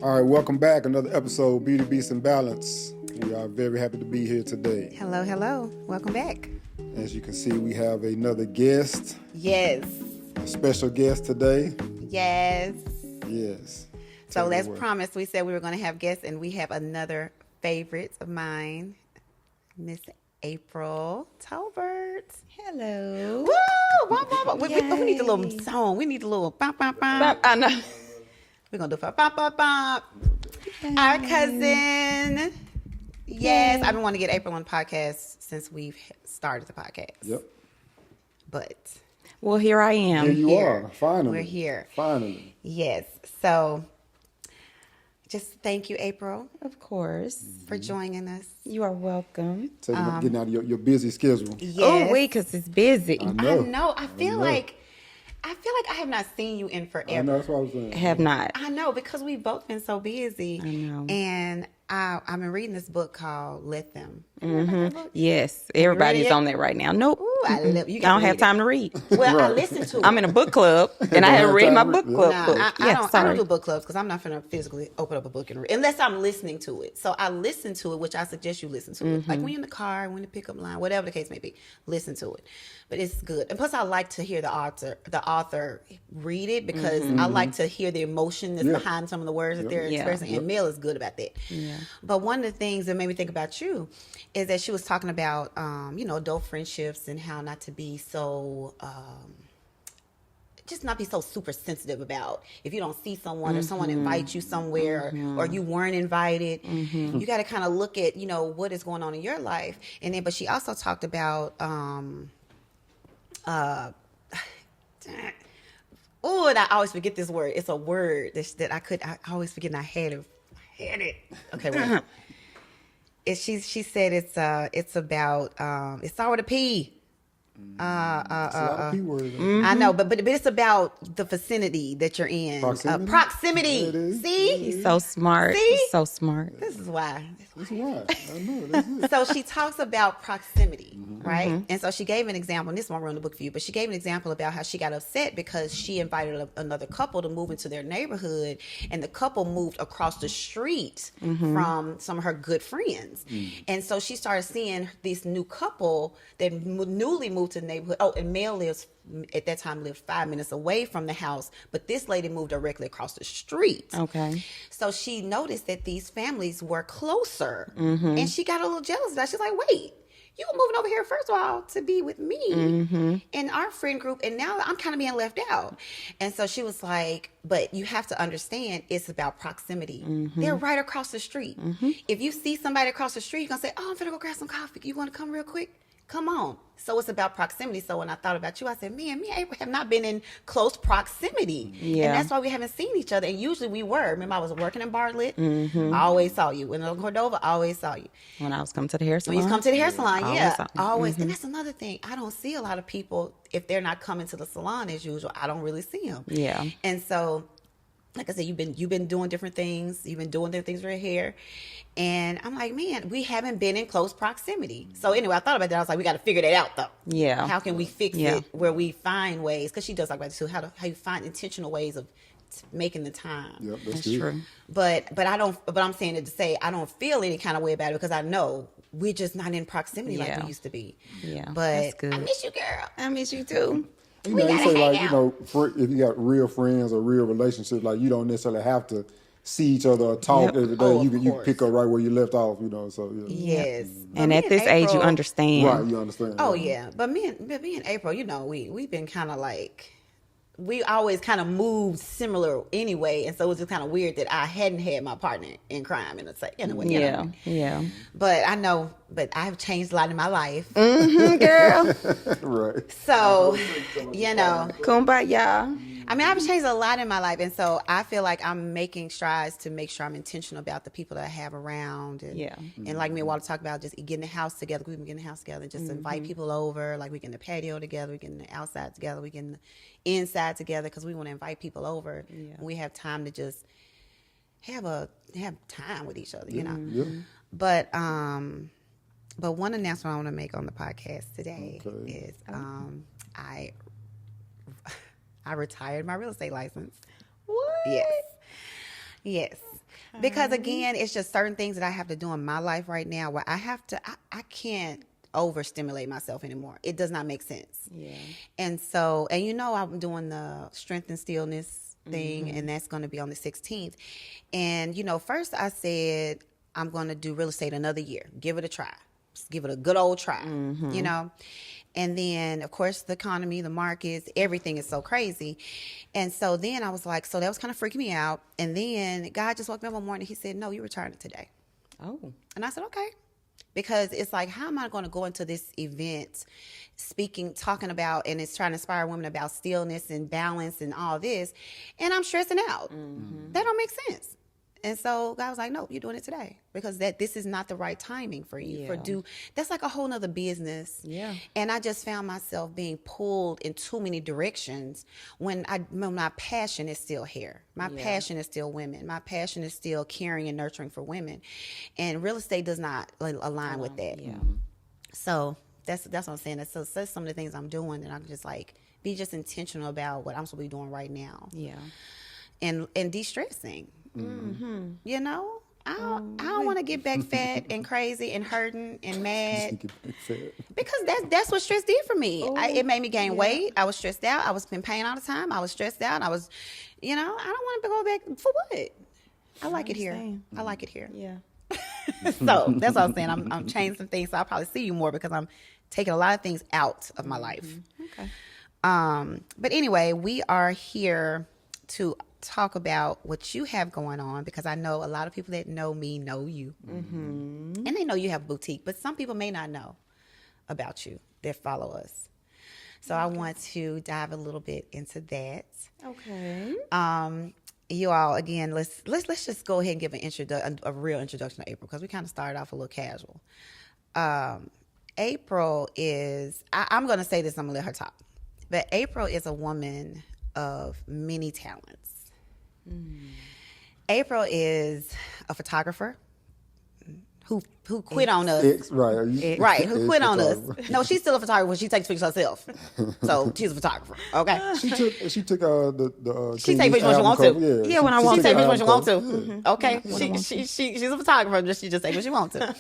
All right, welcome back. Another episode, Beauty Beats and Balance. We are very happy to be here today. Hello, hello. Welcome back. As you can see, we have another guest. Yes. A special guest today. Yes. Yes. So as promised, we said we were going to have guests, and we have another favorite of mine, Miss April Tolbert. Hello. Woo! We need a little song. We need a little bop, bop, bop. I know. We're going to do bop, bop, bop. Our cousin. Yes. I've been wanting to get April on the podcast since we've started the podcast. Yep. But. Well, here I am. Here you are. Finally. We're here. Finally. Yes. So, just thank you, April. Of course. For joining us. You are welcome. Getting out of your busy schedule. Yes. Oh, wait, because it's busy. I know. I know. I feel like I have not seen you in forever. I know, that's what I was saying. Have not. I know, because we've both been so busy. I know. And I've been reading this book called Let Them. Yes. Everybody's on that right now. Nope. Ooh, I don't have time to read. Well, Right. I listened to it. I'm in a book club, and I haven't read my book club Nah, book. I don't do book clubs because I'm not going to physically open up a book and read unless I'm listening to it. So I listen to it, which I suggest you listen to it. Like when you're in the car, when the pickup line, whatever the case may be, listen to it. But it's good. And plus, I like to hear the author read it because I like to hear the emotion that's behind some of the words that they're expressing. And Mel is good about that. Yeah. But one of the things that made me think about you is that she was talking about, adult friendships and how not to be so, just not be so super sensitive about if you don't see someone or someone invites you somewhere or you weren't invited. You got to kind of look at, what is going on in your life. And then, but she also talked about, and I always forget this word. It's a word that I always forget, and I had it. Okay, wait. She said it's about it starts with a P. It's a lot of P words. I know, but it's about the vicinity that you're in. Proximity. There it is. See? He's so smart. See? He's so smart. This is why. That's why. I know. That's it. So she talks about proximity, right? And so she gave an example, and this won't ruin the book for you, but she gave an example about how she got upset because she invited another couple to move into their neighborhood, and the couple moved across the street from some of her good friends. And so she started seeing this new couple that newly moved to the neighborhood. Oh, and Mel at that time lived 5 minutes away from the house, but this lady moved directly across the street. Okay. So she noticed that these families were closer, and she got a little jealous of that. She's like, wait, you were moving over here, first of all, to be with me and our friend group, and now I'm kind of being left out. And so she was like, but you have to understand, it's about proximity. They're right across the street. If you see somebody across the street, you're going to say, oh, I'm going to go grab some coffee. You want to come real quick? Come on. So it's about proximity. So when I thought about you, I said, me and April have not been in close proximity. Yeah. And that's why we haven't seen each other. And usually we were. Remember, I was working in Bartlett. I always saw you. When I was in Cordova, I always saw you. When I was coming to the hair salon. When you come to the hair salon, Always. Always. And that's another thing. I don't see a lot of people, if they're not coming to the salon as usual, I don't really see them. Yeah. And so, like I said, you've been doing different things. You've been doing different things with your hair. And I'm like, man, we haven't been in close proximity. So anyway, I thought about that. I was like, we got to figure that out, though. Yeah. How can we fix it where we find ways? Because she does talk about this too. How you find intentional ways of making the time. Yep, That's good. true. But I'm saying it to say I don't feel any kind of way about it because I know we're just not in proximity like we used to be. Yeah. But That's good. I miss you, girl. I miss you too. You We know, you gotta say hang like, out. if you got real friends or real relationships, like you don't necessarily have to see each other or talk every day. Oh, you course. pick up right where you left off, So yeah. Yes. And But at me this age, you April- understand. Right, you understand. Oh right. yeah, but me and April, we've been kind of like, we always kind of moved similar anyway, and so it was just kind of weird that I hadn't had my partner in crime in a way. Yeah. But I know, I've changed a lot in my life, Girl. Right. so Kumbaya. I mean, I've changed a lot in my life, and so I feel like I'm making strides to make sure I'm intentional about the people that I have around. And, and like me and Walter talk about, just getting the house together. We've been getting the house together, and just invite people over. Like we get in the patio together, we get in the outside together, we get in the inside together because we want to invite people over. And we have time to just have time with each other, Yeah. But one announcement I want to make on the podcast today is I retired my real estate license. What? Yes. Because again, it's just certain things that I have to do in my life right now where I can't overstimulate myself anymore. It does not make sense. Yeah. And so, and I'm doing the strength and stillness thing, and that's going to be on the 16th. And, first I said, I'm going to do real estate another year. Give it a try. Just give it a good old try, And then, of course, the economy, the markets, everything is so crazy. And so then I was like, so that was kind of freaking me out. And then God just woke me up one morning. He said, no, you're returning today. Oh. And I said, okay. Because it's like, how am I going to go into this event talking about, and it's trying to inspire women about stillness and balance and all this, and I'm stressing out. That don't make sense. And so God was like, no, you're doing it today because this is not the right timing for you. That's like a whole nother business. Yeah. And I just found myself being pulled in too many directions when my passion is still here. My passion is still women. My passion is still caring and nurturing for women. And real estate does not align with that. Yeah. So that's what I'm saying. So that's some of the things I'm doing, and I'm just like, be just intentional about what I'm supposed to be doing right now. Yeah. And de-stressing. I don't want to get back fat and crazy and hurting and mad because that's what stress did for me. It made me gain weight. I was stressed out. I was in pain all the time. I was stressed out. I was, I don't want to go back for what? I like it here. I like it here. Yeah. So that's what I'm saying. I'm changing some things. So I'll probably see you more because I'm taking a lot of things out of my life. Okay. But anyway, we are here to talk about what you have going on because I know a lot of people that know me know you. And they know you have a boutique, but some people may not know about you that follow us. So I want to dive a little bit into that. Okay. You all, again, let's just go ahead and give a real introduction to April because we kind of started off a little casual. April is, I'm going to say this, I'm going to let her talk, but April is a woman of many talents. April is a photographer who quit on us. Right. Who quit on us. No, she's still a photographer. She takes pictures herself. So she's a photographer. Okay. She took the she take pictures when she wants to. Yeah, when I want She to. take pictures when she wants to. Okay. She's a photographer. She just take what she wants to.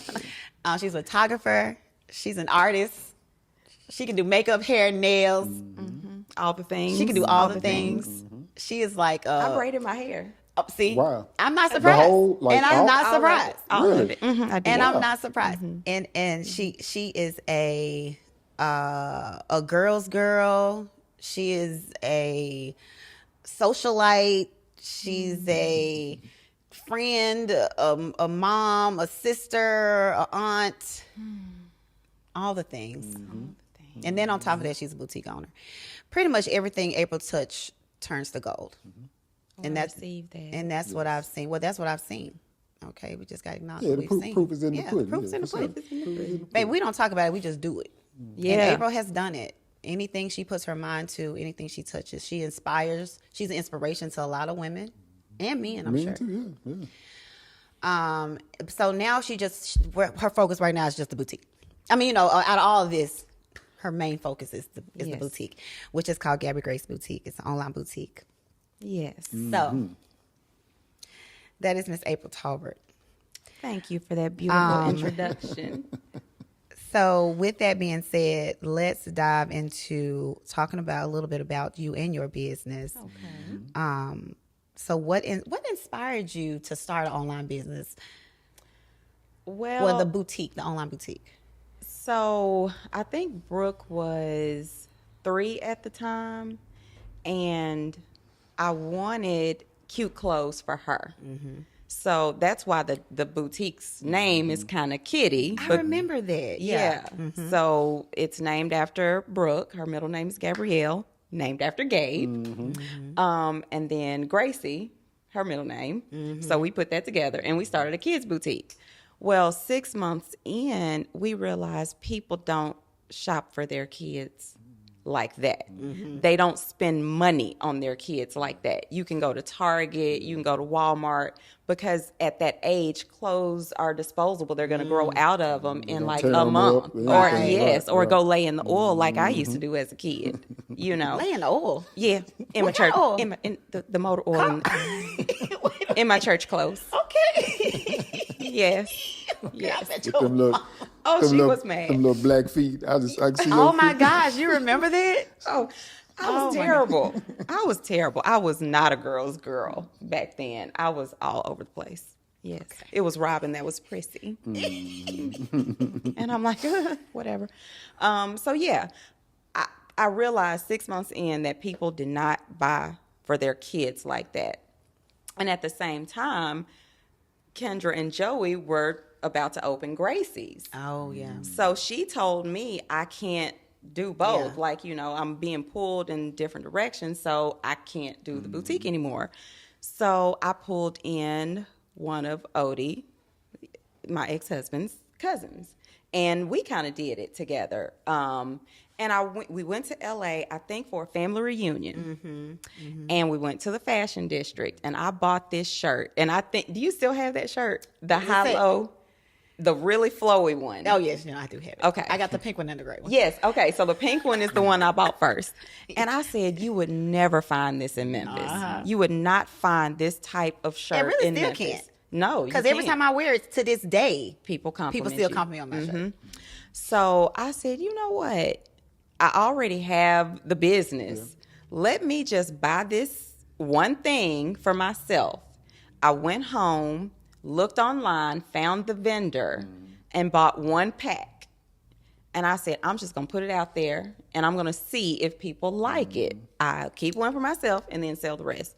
She's a photographer. She's an artist. She can do makeup, hair, nails. All the things. She can do all the things. She is like I braided my hair. See, wow. I'm not surprised, and I'm not surprised. All of it. I did. And I'm not surprised. And she is a girl's girl. She is a socialite. She's a friend, a mom, a sister, a aunt, all the things. And then on top of that, she's a boutique owner. Pretty much everything April touch turns to gold. And that's what I've seen. Well, that's what I've seen. Okay, we just got to acknowledge what we've seen. Proof is in the pudding. Proof is in the pudding. Babe, we don't talk about it. We just do it. Yeah. And April has done it. Anything she puts her mind to, anything she touches, she inspires. She's an inspiration to a lot of women and men, I'm sure. Too, yeah. So now her focus right now is just the boutique. I mean, out of all of this, her main focus is the boutique, which is called Gabby Grace Boutique. It's an online boutique. Yes. So that is Miss April Tolbert. Thank you for that beautiful introduction. So with that being said, let's dive into talking about a little bit about you and your business. Okay. So what inspired you to start an online business? Well, the boutique, the online boutique. So I think Brooke was 3 at the time, and I wanted cute clothes for her. So that's why the boutique's name is kind of kitty. I remember that. Yeah. So it's named after Brooke. Her middle name is Gabrielle, named after Gabe. And then Gracie, her middle name. So we put that together and we started a kids boutique. Well, 6 months in, we realized people don't shop for their kids like that. They don't spend money on their kids like that. You can go to Target, you can go to Walmart, because at that age, clothes are disposable. They're going to grow out of them in like a month. Or go lay in the oil like I used to do as a kid, you know. Lay in the oil? Yeah, in my church, in the motor oil, in my church clothes. Okay. Yes. Yes. I bet With your them little, mom- Oh, them she little, was mad. Them little black feet. I can see Oh your my feet. gosh, you remember that? Oh, I was Oh, my terrible. I was terrible. I was not a girl's girl back then. I was all over the place. Yes. Okay. It was Robin that was prissy. And I'm like, whatever. So yeah, I realized 6 months in that people did not buy for their kids like that. And at the same time, Kendra and Joey were about to open Gracie's. Oh yeah. So she told me I can't do both. Yeah. Like, I'm being pulled in different directions, so I can't do the boutique anymore. So I pulled in one of Odie, my ex-husband's cousins, and we kind of did it together. And we went to LA, I think, for a family reunion. And we went to the fashion district, and I bought this shirt. And I think, do you still have that shirt? The high-low, the really flowy one. Oh yes, I do have it. Okay. I got the pink one and the gray one. Yes. Okay. So the pink one is the one I bought first. And I said, you would never find this in Memphis. You would not find this type of shirt really in still Memphis. can't. No, Because every time I wear it to this day, people compliment still you. compliment me on my shirt. So I said, you know what? I already have the business. Yeah. Let me just buy this one thing for myself. I went home, looked online, found the vendor, and bought one pack. And I said, I'm just going to put it out there, and I'm going to see if people like it. I'll keep one for myself and then sell the rest.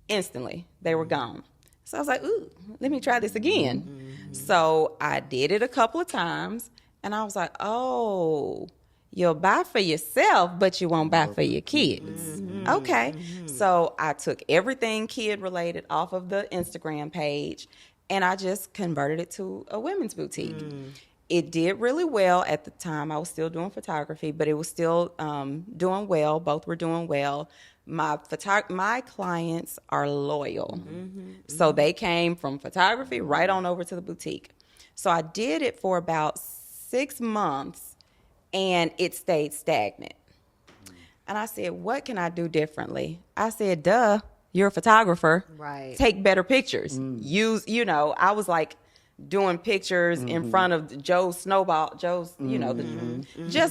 Instantly, they were gone. So I was like, ooh, let me try this again. So I did it a couple of times, and I was like, oh, you'll buy for yourself, but you won't buy for your kids. Okay. So I took everything kid-related off of the Instagram page, and I just converted it to a women's boutique. It did really well at the time. I was still doing photography, but it was still doing well. Both were doing well. My clients are loyal. So they came from photography right on over to the boutique. So I did it for about 6 months, and it stayed stagnant. And I said, what can I do differently? I said, duh, you're a photographer. Right. Take better pictures. Use, I was like doing pictures in front of Joe's, just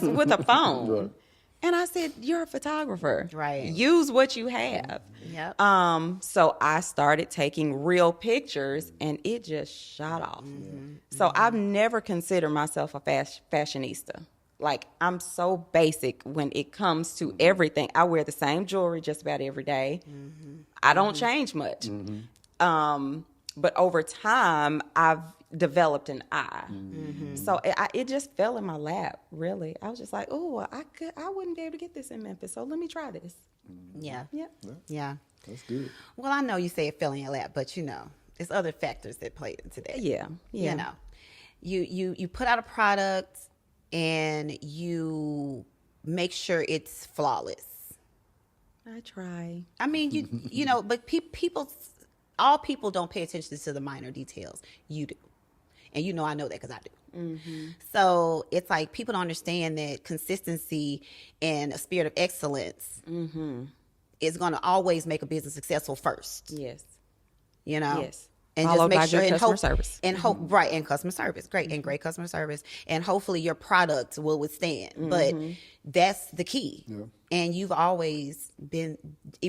with a phone. Right. And I said, you're a photographer. Right. Use what you have. Yep. So I started taking real pictures, and it just shot off. So I've never considered myself a fashionista. Like, I'm so basic when it comes to everything. I wear the same jewelry just about every day. I don't change much. But over time, I've developed an eye. So it just fell in my lap, really. I was just like, oh, I wouldn't be able to get this in Memphis, so let me try this. Yeah. Yep. Yeah. That's good. Well, I know you say it fell in your lap, but there's other factors that play into that. Yeah. You put out a product and you make sure it's flawless. I try. I mean, but all people don't pay attention to the minor details. You do. And I know that because I do. So it's like people don't understand that consistency and a spirit of excellence is going to always make a business successful first. Yes. Yes. And Followed just make by sure good and customer hope, service. and hope right, and customer service, great, and great customer service, and hopefully your product will withstand. But that's the key. Yeah. And you've always been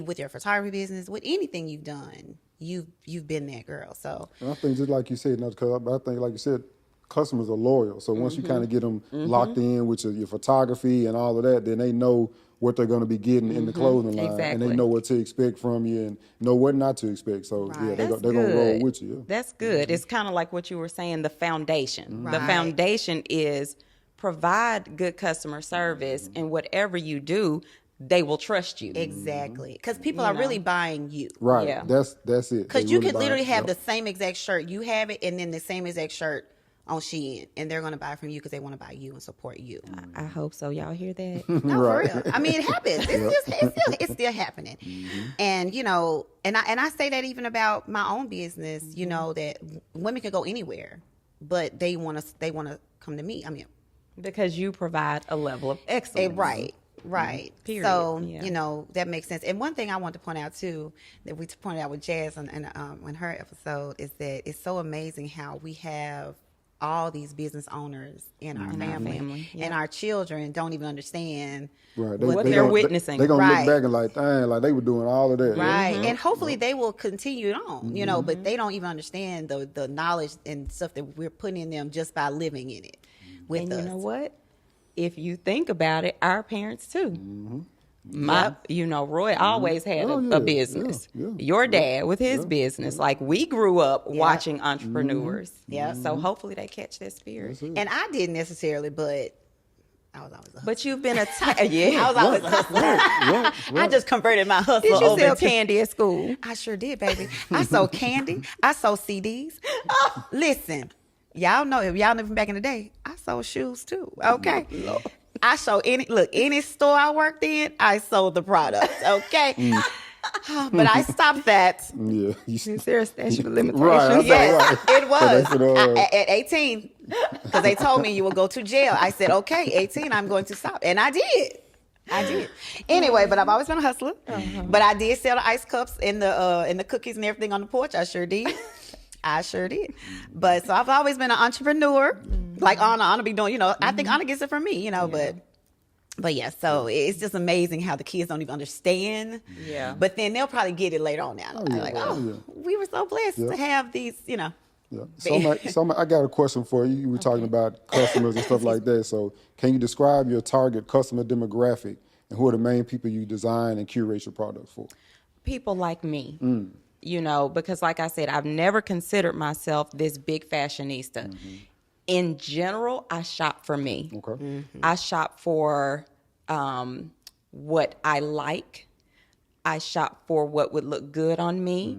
with your photography business, with anything you've done. You've been that girl. So and I think just like you said, not because I think like you said, customers are loyal. So once you kind of get them locked in with your photography and all of that, then they know what they're going to be getting in the clothing line, and they know what to expect from you and know what not to expect. So yeah, they're going to roll with you. Yeah. That's good. It's kind of like what you were saying, the foundation. Right. The foundation is provide good customer service, and whatever you do, they will trust you. Exactly. Because people are really buying you. Right. Yeah. That's it. Because you could literally have the same exact shirt. You have it, and then the same exact shirt on Shein, and they're going to buy from you because they want to buy you and support you. I hope so. Y'all hear that? No, for real. I mean, it happens. It's still happening. And, and I say that even about my own business, that women can go anywhere, but they want to come to me. I mean, Because you provide a level of excellence. right. Right. Period. So, Yeah. you know, that makes sense. And one thing I want to point out too, that we pointed out with Jazz in her episode, is that it's so amazing how we have all these business owners in our family. Yeah. And our children don't even understand Right. what they're witnessing. They're going to Right. look back and like, dang, like they were doing all of that. Right. Yeah. And hopefully they will continue it on, you know, but they don't even understand the knowledge and stuff that we're putting in them just by living in it with And us. you know what? If you think about it, our parents too. You know, Roy always had a business. Yeah. Your dad with his business. Like, we grew up watching entrepreneurs. Yeah. So hopefully they catch that spirit. And I didn't necessarily, but I was always a hustler. But you've been yeah. I was always a hustler. I just converted my hustle Did you over sell to- candy at school? I sure did, baby. I sold candy. I sold CDs. Listen, y'all know, if y'all knew from back in the day, I sold shoes too. Okay. I sold any store I worked in, I sold the products. Okay. But I stopped that. Yeah. Is there a statute of limitations? Right. Yes, it was. So they said, At 18, because they told me you will go to jail. I said, okay, 18, I'm going to stop. And I did. Anyway, but I've always been a hustler. But I did sell the ice cups and the cookies and everything on the porch. I sure did. But so I've always been an entrepreneur. Like Anna be doing, you know, I think Anna gets it from me, you know, but yeah, so it's just amazing how the kids don't even understand. Yeah. But then they'll probably get it later on now. We were so blessed to have these, you know. Yeah. So I got a question for you. You were talking about customers and stuff like that. So can you describe your target customer demographic and who are the main people you design and curate your products for? People like me. You know, because like I said, I've never considered myself this big fashionista. In general, I shop for me. Okay. I shop for what I like. I shop for what would look good on me.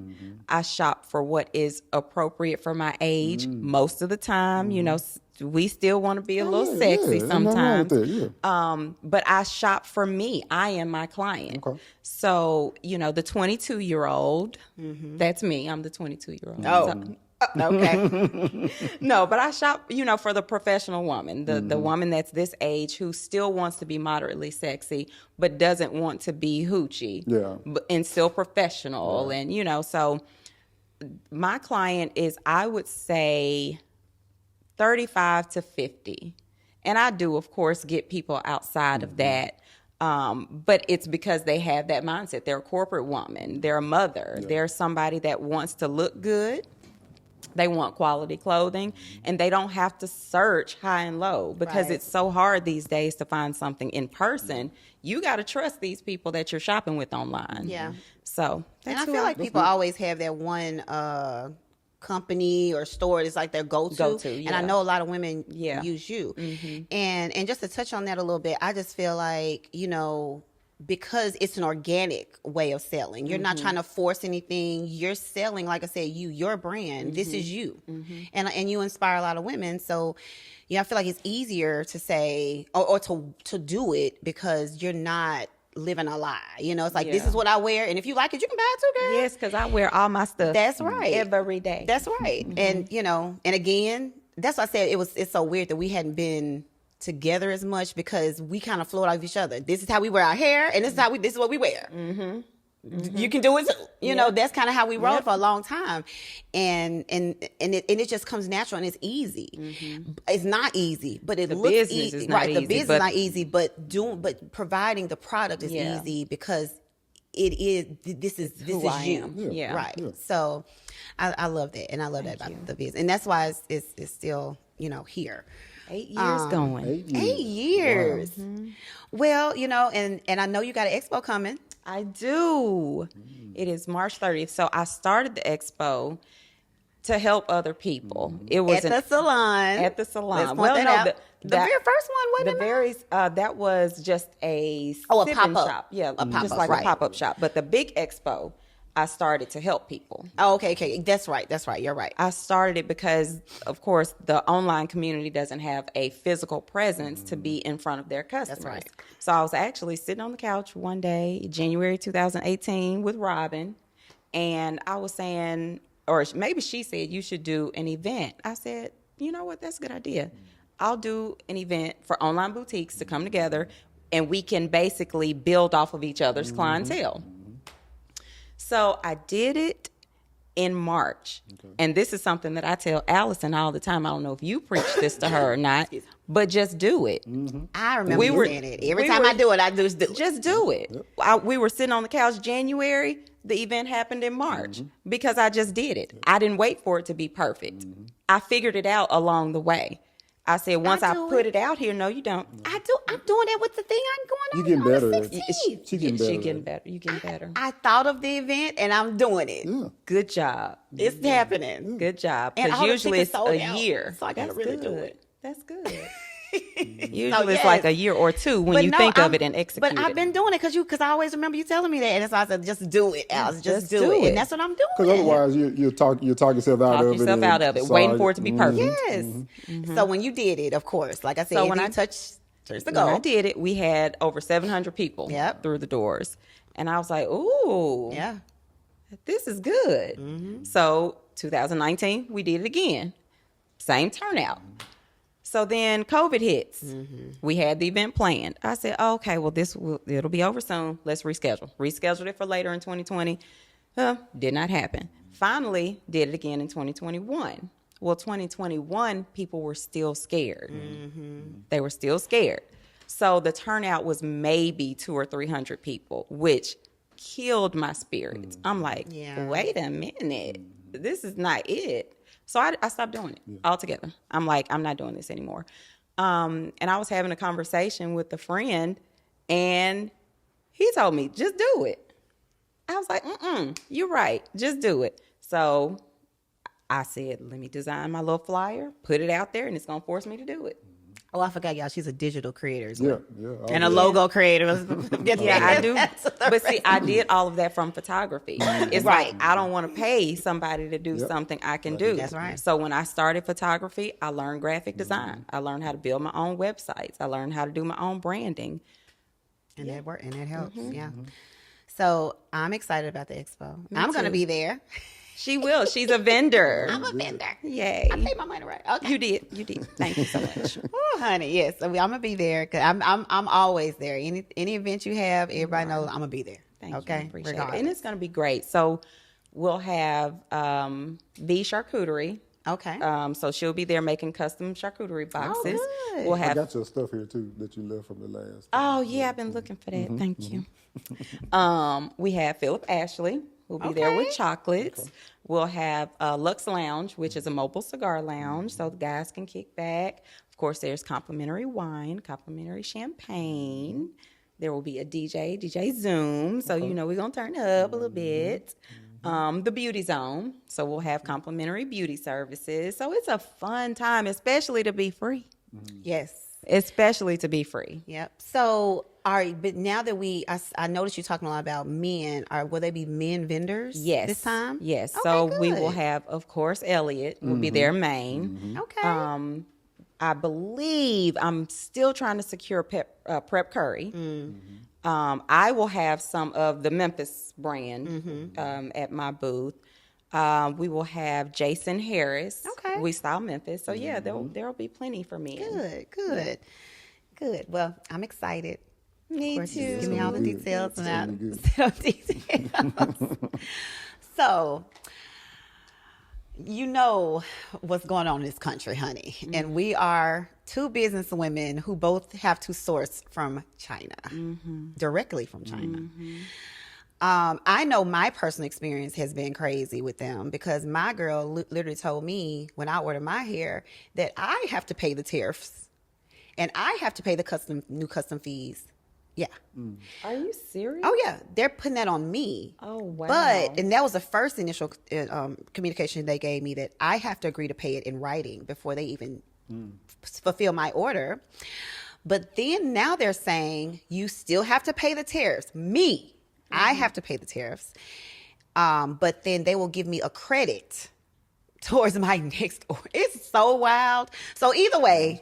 I shop for what is appropriate for my age most of the time. You know, we still want to be a little sexy sometimes. But I shop for me. I am my client. Okay. So, you know, the 22-year-old, that's me. I'm the 22-year-old. Oh. Okay. No, but I shop, you know, for the professional woman, the woman that's this age who still wants to be moderately sexy, but doesn't want to be hoochie. Yeah. And still professional. And, you know, so my client is, I would say, 35 to 50. And I do, of course, get people outside of that. But it's because they have that mindset. They're a corporate woman. They're a mother. They're somebody that wants to look good. They want quality clothing, and they don't have to search high and low because it's so hard these days to find something in person. You got to trust these people that you're shopping with online. Yeah. So And I feel like people always have that one company or store that's like their go-to. And I know a lot of women use you. And just to touch on that a little bit, I just feel like, you know, because it's an organic way of selling. You're not trying to force anything. You're selling, like I said, your brand. This is you. And you inspire a lot of women. So, you know, I feel like it's easier to say or to do it because you're not living a lie. You know, it's like, this is what I wear. And if you like it, you can buy it too, girl. Yes, because I wear all my stuff. That's right. Every day. That's right. And, you know, and again, that's why I said it's so weird that we hadn't been together as much because we kind of float off each other. This is how we wear our hair, and this is what we wear. You can do it too. You know, that's kind of how we rolled for a long time, and it just comes natural and it's easy. It's not easy, but it looks easy. Right, the business is not easy, but providing the product is easy because it is. This is you. Yeah. Right. Yeah. So I love that, and I love that about the business, and that's why it's still, you know, here. 8 years going. 8 years. Wow. Well, you know, and I know you got an expo coming. I do. It is March 30th. So I started the expo to help other people. It was at the salon. At the salon. Let's point that out. The very first one, wasn't it? That was just a a sip-in pop-up. shop. Yeah, a pop-up, just like a pop-up shop. But the big expo, I started to help people. Oh, okay. That's right. You're right. I started it because, of course, the online community doesn't have a physical presence to be in front of their customers. That's right. So I was actually sitting on the couch one day, January 2018, with Robin, and I was saying, or maybe she said, you should do an event. I said, you know what? That's a good idea. I'll do an event for online boutiques to come together. and we can basically build off of each other's clientele. So I did it in March. And this is something that I tell Allison all the time. I don't know if you preach this to her or not, but just do it. I remember you saying it. Every time I do it, I just do it. Just do it. We were sitting on the couch January. The event happened in March because I just did it. I didn't wait for it to be perfect. I figured it out along the way. I said, once I put it out here, no, you don't. I'm doing that with the thing I'm going on. You getting on better. the 16th. She getting better. She getting better. You getting better. I thought of the event and I'm doing it. Yeah. Good job. It's happening. Good job. And Because all the usually tickets it's sold a out, year. so I gotta really do it. That's good. Usually it's like a year or two when But you no, think of it and execute But I've been doing it because I always remember you telling me that, and that's why I said just do it, Alice. Just do it, and that's what I'm doing. Because otherwise, you talk yourself out of it. Waiting for it to be perfect. Yes. So when you did it, of course, like I said, when I touched the goal. When I did it, we had over 700 people through the doors, and I was like, "Ooh, yeah, this is good." So 2019, we did it again, same turnout. So then COVID hits. We had the event planned. I said, okay, well, it'll be over soon. Let's reschedule. Rescheduled it for later in 2020. Did not happen. Finally, did it again in 2021. Well, 2021, people were still scared. They were still scared. So the turnout was maybe 200 or 300 people, which killed my spirits. I'm like, wait a minute. This is not it. So I stopped doing it altogether. I'm like, I'm not doing this anymore. And I was having a conversation with a friend, and he told me, just do it. I was like, you're right. Just do it. So I said, let me design my little flyer, put it out there, and it's going to force me to do it. Oh, I forgot, y'all. She's a digital creator as well. And a logo creator. I do. But see, I did all of that from photography. It's like, I don't want to pay somebody to do something I can do. That's right. So when I started photography, I learned graphic design. I learned how to build my own websites. I learned how to do my own branding. And that worked, and that helps. So I'm excited about the expo. I'm going to be there. She will. She's a vendor. I'm a vendor. Yay. I paid my money right. Okay. You did. Thank you so much. Oh, honey, yes. So I'm gonna be there because I'm always there. Any event you have, everybody knows I'm gonna be there. Thank you. Okay, Appreciate it. And it's gonna be great. So we'll have the charcuterie. Okay. So she'll be there making custom charcuterie boxes. Oh, good. We'll I have. got your stuff here too that you left from the last. Oh yeah, I've been looking for that. Thank you. We have Philip Ashley. We'll be there with chocolates. Okay. We'll have Lux Lounge, which is a mobile cigar lounge, so the guys can kick back. Of course, there's complimentary wine, complimentary champagne. There will be a DJ Zoom, so we're going to turn up a little bit. The beauty zone, so we'll have complimentary beauty services. So it's a fun time, especially to be free. Yes. Especially to be free. Yep. So, but now that I noticed you talking a lot about men. Will they be men vendors? Yes. This time? Yes. Okay, so good. we will have, of course, Elliot will be their main. Okay. I believe I'm still trying to secure Prep Curry. I will have some of the Memphis brand at my booth. We will have Jason Harris. Okay. We Style Memphis. So yeah, there'll be plenty for me. Good. Well, I'm excited. Me too. Give me all the details So, you know what's going on in this country, honey. And we are two business women who both have to source from China, directly from China. I know my personal experience has been crazy with them because my girl literally told me when I order my hair that I have to pay the tariffs and I have to pay the new custom fees. Yeah. Are you serious? Oh, yeah. They're putting that on me. Oh, wow. And that was the first initial communication they gave me that I have to agree to pay it in writing before they even fulfill my order. But then now they're saying you still have to pay the tariffs. Me. I have to pay the tariffs. But then they will give me a credit towards my next order. It's so wild. So either way,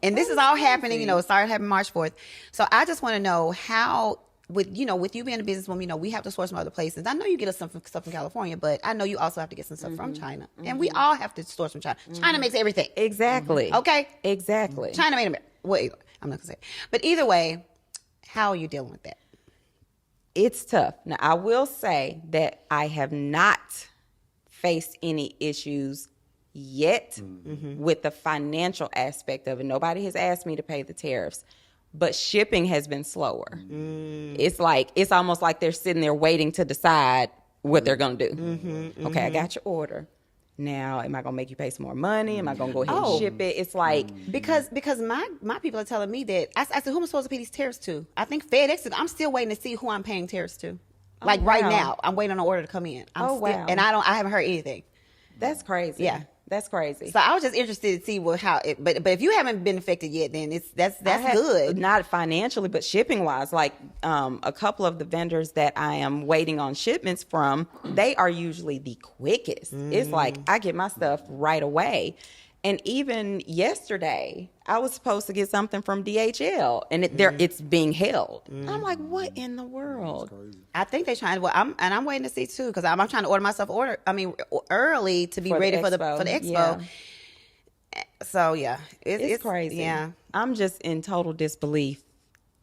and this is all happening, it started happening March 4th. So I just want to know how, with you being a businesswoman, we have to source from other places. I know you get us some stuff from California, but I know you also have to get some stuff from China. And we all have to source from China. China makes everything. Exactly. Okay? Exactly. China made America. Wait, I'm not going to say it. But either way, How are you dealing with that? It's tough. Now, I will say that I have not faced any issues yet with the financial aspect of it. Nobody has asked me to pay the tariffs, but shipping has been slower. It's almost like they're sitting there waiting to decide what they're going to do. Okay, I got your order. Now, am I going to make you pay some more money? Am I going to go ahead and ship it? It's like... Because my people are telling me that... I said, who am I supposed to pay these tariffs to? I think FedEx... I'm still waiting to see who I'm paying tariffs to. Like right now, I'm waiting on an order to come in. Wow. And I haven't heard anything. That's crazy. Yeah. That's crazy. So I was just interested to see but if you haven't been affected yet, then that's good. Not financially, but shipping wise. Like a couple of the vendors that I am waiting on shipments from, they are usually the quickest. It's like I get my stuff right away. And even yesterday, I was supposed to get something from DHL, and it's being held. I'm like, what in the world? I think they're trying. Well, I'm waiting to see too, because I'm trying to order myself early to be ready for the expo. Yeah. So yeah, it's crazy. Yeah, I'm just in total disbelief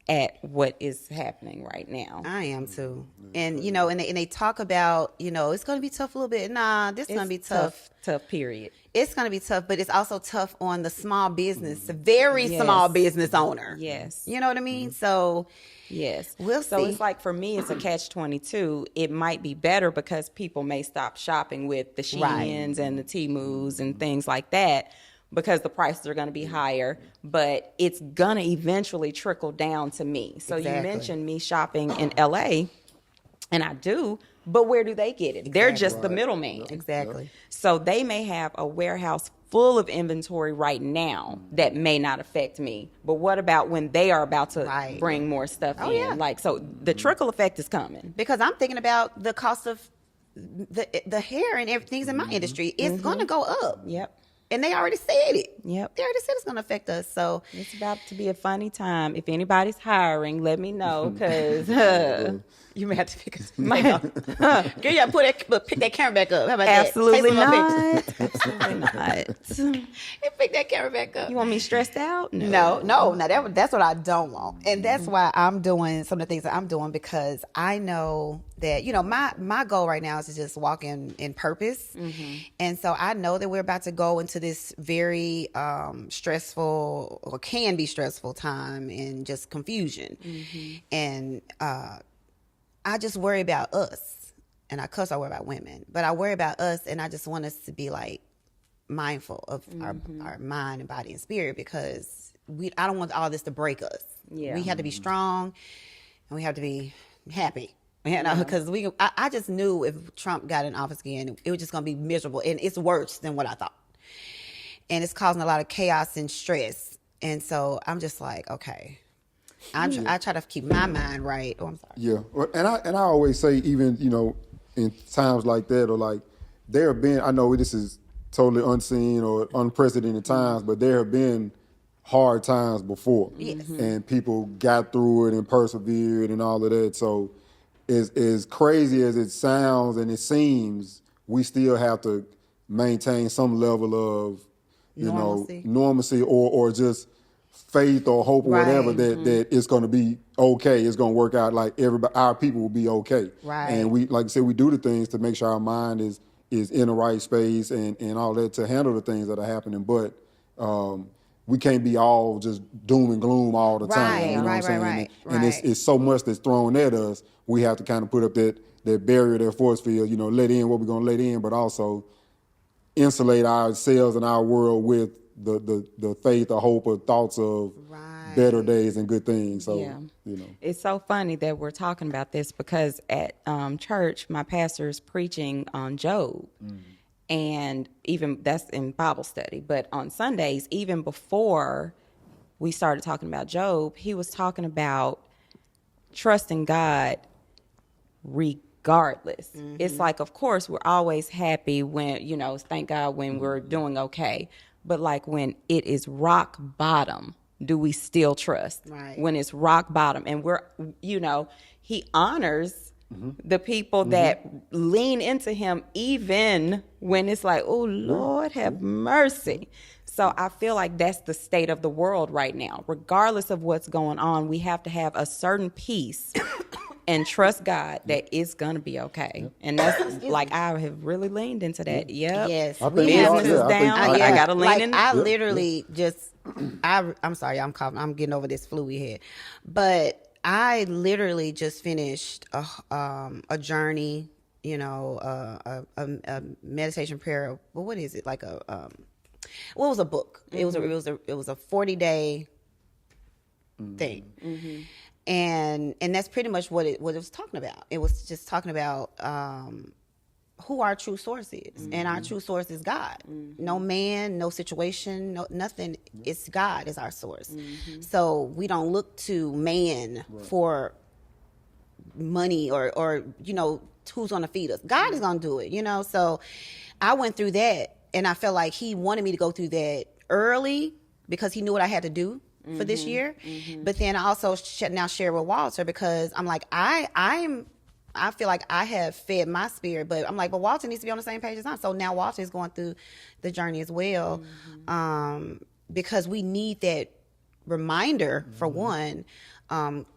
at what is happening right now. I am too. And and they talk about it's going to be tough a little bit. Nah, this is going to be tough. Tough period. It's going to be tough, but it's also tough on the small business, the very small business owner. Yes. You know what I mean? So, yes. We'll see. So it's like, for me, it's a catch-22. It might be better because people may stop shopping with the Sheins and the Temus and things like that, because the prices are going to be higher, but it's going to eventually trickle down to me. So you mentioned me shopping in LA, and I do, but where do they get it? Exactly. They're just the middleman. Exactly. So they may have a warehouse full of inventory right now that may not affect me. But what about when they are about to bring more stuff in? Yeah. Like, so the trickle effect is coming. Because I'm thinking about the cost of the hair and everything's in my industry. It's going to go up. Yep. And they already said it. Yep. They already said it's going to affect us. So it's about to be a funny time. If anybody's hiring, let me know, because you may have to pick pick that camera back up. How about Absolutely that? Absolutely not. Pick that camera back up. You want me stressed out? No. That's what I don't want. And that's why I'm doing some of the things that I'm doing, because I know that, my goal right now is to just walk in purpose. And so I know that we're about to go into this very stressful, or can be stressful, time, and just confusion. And I just worry about us. And I worry about women, but I worry about us, and I just want us to be like mindful of our mind and body and spirit, because I don't want all this to break us. Yeah. We have to be strong, and we have to be happy. Because I just knew if Trump got in office again, it was just going to be miserable, and it's worse than what I thought. And it's causing a lot of chaos and stress. And so I'm just like, okay, I try to keep my mind right. Oh, I'm sorry. Yeah, and I always say, even in times like that, or like there have been, I know this is totally unseen or unprecedented times, but there have been hard times before, and people got through it and persevered and all of that. So as crazy as it sounds and it seems, we still have to maintain some level of normalcy or just faith or hope or whatever that it's going to be okay. It's going to work out. Like our people will be okay. Right. And we, like I said, we do the things to make sure our mind is in the right space and all that to handle the things that are happening. But we can't be all just doom and gloom all the time. You know what I'm saying? And it's so much that's thrown at us. We have to kind of put up that barrier, that force field, let in what we're going to let in, but also insulate ourselves and our world with the faith or hope or thoughts of better days and good things. So, It's so funny that we're talking about this, because at church, my pastor is preaching on Job. And even that's in Bible study. But on Sundays, even before we started talking about Job, he was talking about trusting God regardless. It's like, of course, we're always happy when, thank God when we're doing okay. But like when it is rock bottom, do we still trust? Right. When it's rock bottom, and we're, he honors the people that lean into him, even when it's like, oh, Lord, have mercy. So I feel like that's the state of the world right now. Regardless of what's going on, we have to have a certain peace and trust God that it's going to be okay. Yep. And that's like, I have really leaned into that. Yep. Yes. Business is down. I got to lean in. I literally just, I'm sorry, I'm coughing. I'm getting over this flu we had. But I literally just finished a journey, you know, a meditation prayer. Well, what is it? Like it was a book. It was a 40-day thing. Mm-hmm. And that's pretty much what it was talking about. It was just talking about who our true source is. Mm-hmm. And our true source is God. Mm-hmm. No man, no situation, no nothing. It's God is our source. Mm-hmm. So we don't look to man for money or you know, who's going to feed us. God is going to do it, you know. So I went through that, and I felt like he wanted me to go through that early because he knew what I had to do for this year. Mm-hmm. But then I also now share with Walter because I'm like, I feel like I have fed my spirit, but I'm like, but Walter needs to be on the same page as I. So now Walter is going through the journey as well, because we need that reminder for one,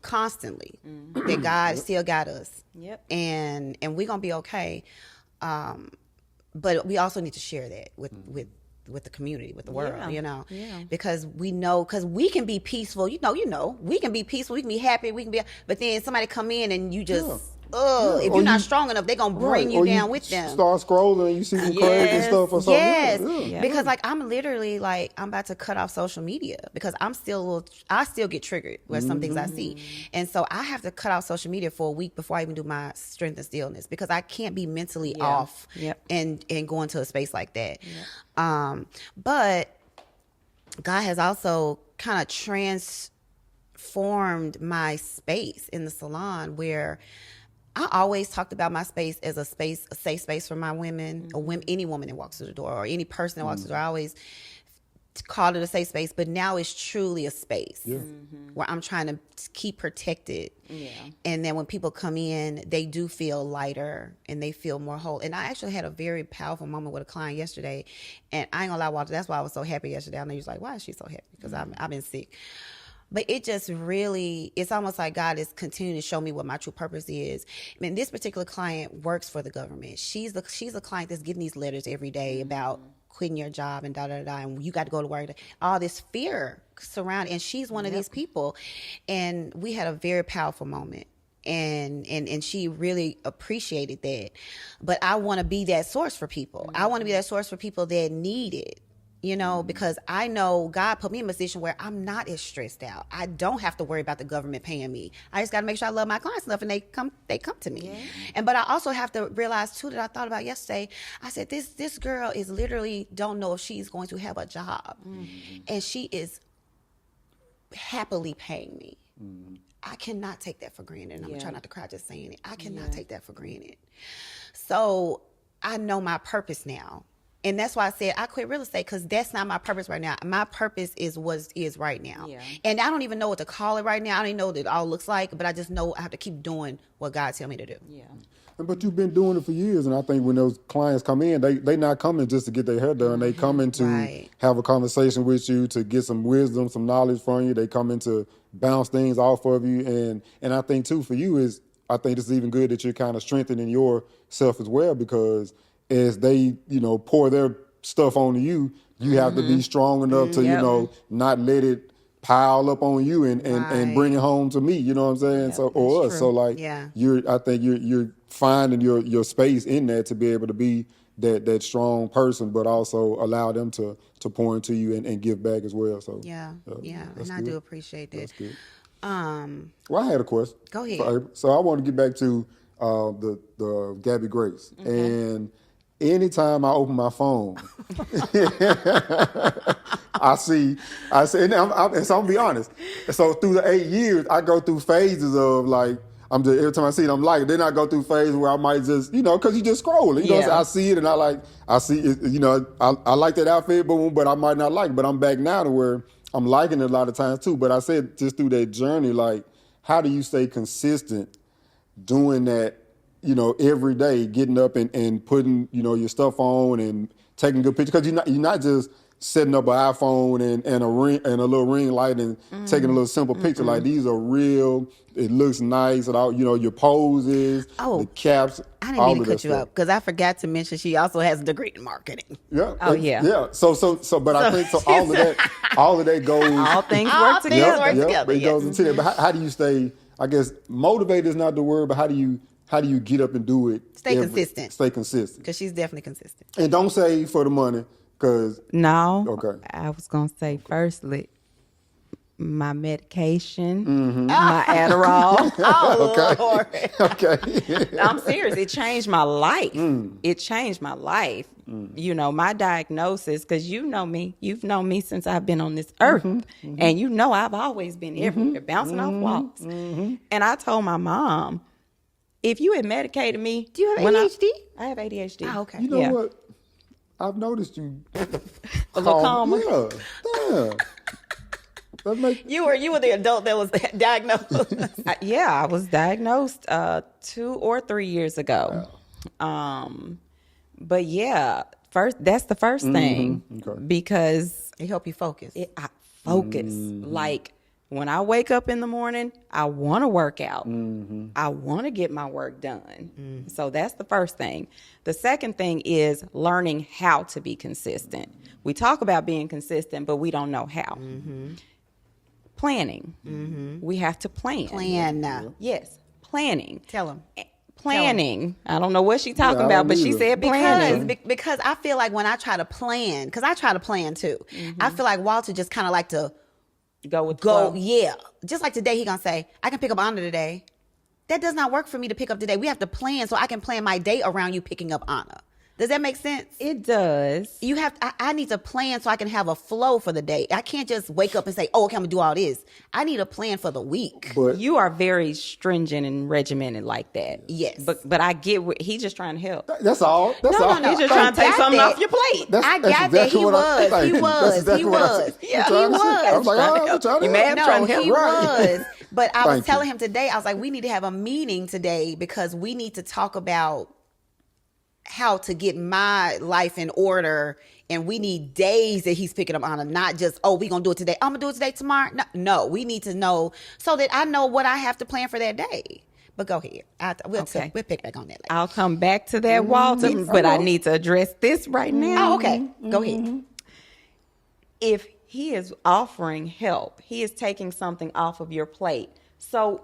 constantly that God still got us. Yep. And we're gonna be okay. But we also need to share that with the community, with the world, you know, because we know, because we can be peaceful, you know, we can be peaceful, we can be happy, but then somebody come in and you just, if you're not strong enough, they're going to bring you down with them. Start scrolling and you see some crazy stuff or something. Yes, because like I'm literally like, I'm about to cut off social media because I still get triggered with some things I see. And so I have to cut off social media for a week before I even do my strength and stillness because I can't be mentally off and go into a space like that. But God has also kind of transformed my space in the salon where I always talked about my space as a safe space for my women, or any woman that walks through the door, or any person that walks through the door. I always called it a safe space, but now it's truly a space where I'm trying to keep protected. Yeah. And then when people come in, they do feel lighter and they feel more whole. And I actually had a very powerful moment with a client yesterday, and I ain't gonna lie, Walter, that's why I was so happy yesterday. I know you're like, why is she so happy? Because I've been sick. But it just really, it's almost like God is continuing to show me what my true purpose is. I mean, this particular client works for the government. She's a client that's getting these letters every day about quitting your job and and you got to go to work. All this fear surrounding, and she's one of these people. And we had a very powerful moment. And she really appreciated that. But I want to be that source for people. I want to be that source for people that need it. You know, because I know God put me in a position where I'm not as stressed out. I don't have to worry about the government paying me. I just got to make sure I love my clients enough and they come to me. Yeah. But I also have to realize too that I thought about yesterday. I said, this girl is literally don't know if she's going to have a job. And she is happily paying me. I cannot take that for granted. And I'm trying not to cry just saying it. I cannot take that for granted. So I know my purpose now. And that's why I said I quit real estate, because that's not my purpose right now. My purpose is what is right now. Yeah. And I don't even know what to call it right now. I don't even know what it all looks like, but I just know I have to keep doing what God tell me to do. Yeah. But you've been doing it for years, and I think when those clients come in, they not coming just to get their hair done. They coming to have a conversation with you, to get some wisdom, some knowledge from you. They coming to bounce things off of you. And I think, too, for you is, I think it's even good that you're kind of strengthening yourself as well, because as they, pour their stuff onto you, you have to be strong enough to, not let it pile up on you and bring it home to me. You know what I'm saying? Yeah, so or us. True. So like, I think you're finding your space in there to be able to be that strong person, but also allow them to pour into you and give back as well. So and I do appreciate that. That's good. Well, I had a question. Go ahead. So I want to get back to the Gabby Grace. And anytime I open my phone, I see, and so I'm gonna be honest. So through the 8 years, I go through phases of like, every time I see it, I'm like, then I go through phases where I might just, because you just scroll. So I see it and I see it, I like that outfit, but I might not like it. But I'm back now to where I'm liking it a lot of times too. But I said just through that journey, like, how do you stay consistent doing that? Every day, getting up and putting, your stuff on and taking good pictures, because you're not just setting up an iPhone and a ring and a little ring light and taking a little simple picture. Like, these are real. It looks nice and all, your poses, the caps. I didn't mean to cut you up because I forgot to mention she also has a degree in marketing. Yeah. Oh, yeah. Yeah. So, but I think all of that goes. All things work together. It goes into it. But how do you stay? I guess motivated is not the word, but how do you get up and do it? Stay consistent. Stay consistent. Because she's definitely consistent. And don't say for the money, because okay. I was gonna say firstly, my medication, my Adderall. Lord. Okay. I'm serious. It changed my life. It changed my life. My diagnosis, because you know me. You've known me since I've been on this earth. And I've always been everywhere, bouncing off walls. And I told my mom, if you had medicated me. Do you have ADHD? I have ADHD. Oh, okay. You know what? I've noticed you. A little calmer. Yeah. You were the adult that was diagnosed. I was diagnosed 2 or 3 years ago. But that's the first thing, because it helped you focus. I focus. Like, when I wake up in the morning, I want to work out. I want to get my work done. So that's the first thing. The second thing is learning how to be consistent. We talk about being consistent, but we don't know how. Planning. We have to plan. Yes, planning. Tell them. Planning. I don't know what she's talking about, but she said planning. Because I feel like when I try to plan, because I try to plan too, I feel like Walter just kind of like to go with the flow. Yeah. Just like today, he gonna say, I can pick up Anna today. That does not work for me to pick up today. We have to plan so I can plan my day around you picking up Anna. Does that make sense? It does. I need to plan so I can have a flow for the day. I can't just wake up and say, okay, I'm gonna do all this. I need a plan for the week. But you are very stringent and regimented like that. Yes. But I get what he's just trying to help. That's all. No. He's just trying to take something off your plate. I got that. He was. Yeah, he was. I was like, you may have trying to help. He was. But I was telling him today, I was like, we need to have a meeting today because we need to talk about how to get my life in order, and we need days that he's picking up Anna, not just, we gonna do it today. I'm gonna do it today, tomorrow. No, we need to know so that I know what I have to plan for that day. But go ahead. We'll pick back on that later. I'll come back to that, Walter, but I need to address this right now. Oh, okay. Go ahead. If he is offering help, he is taking something off of your plate. So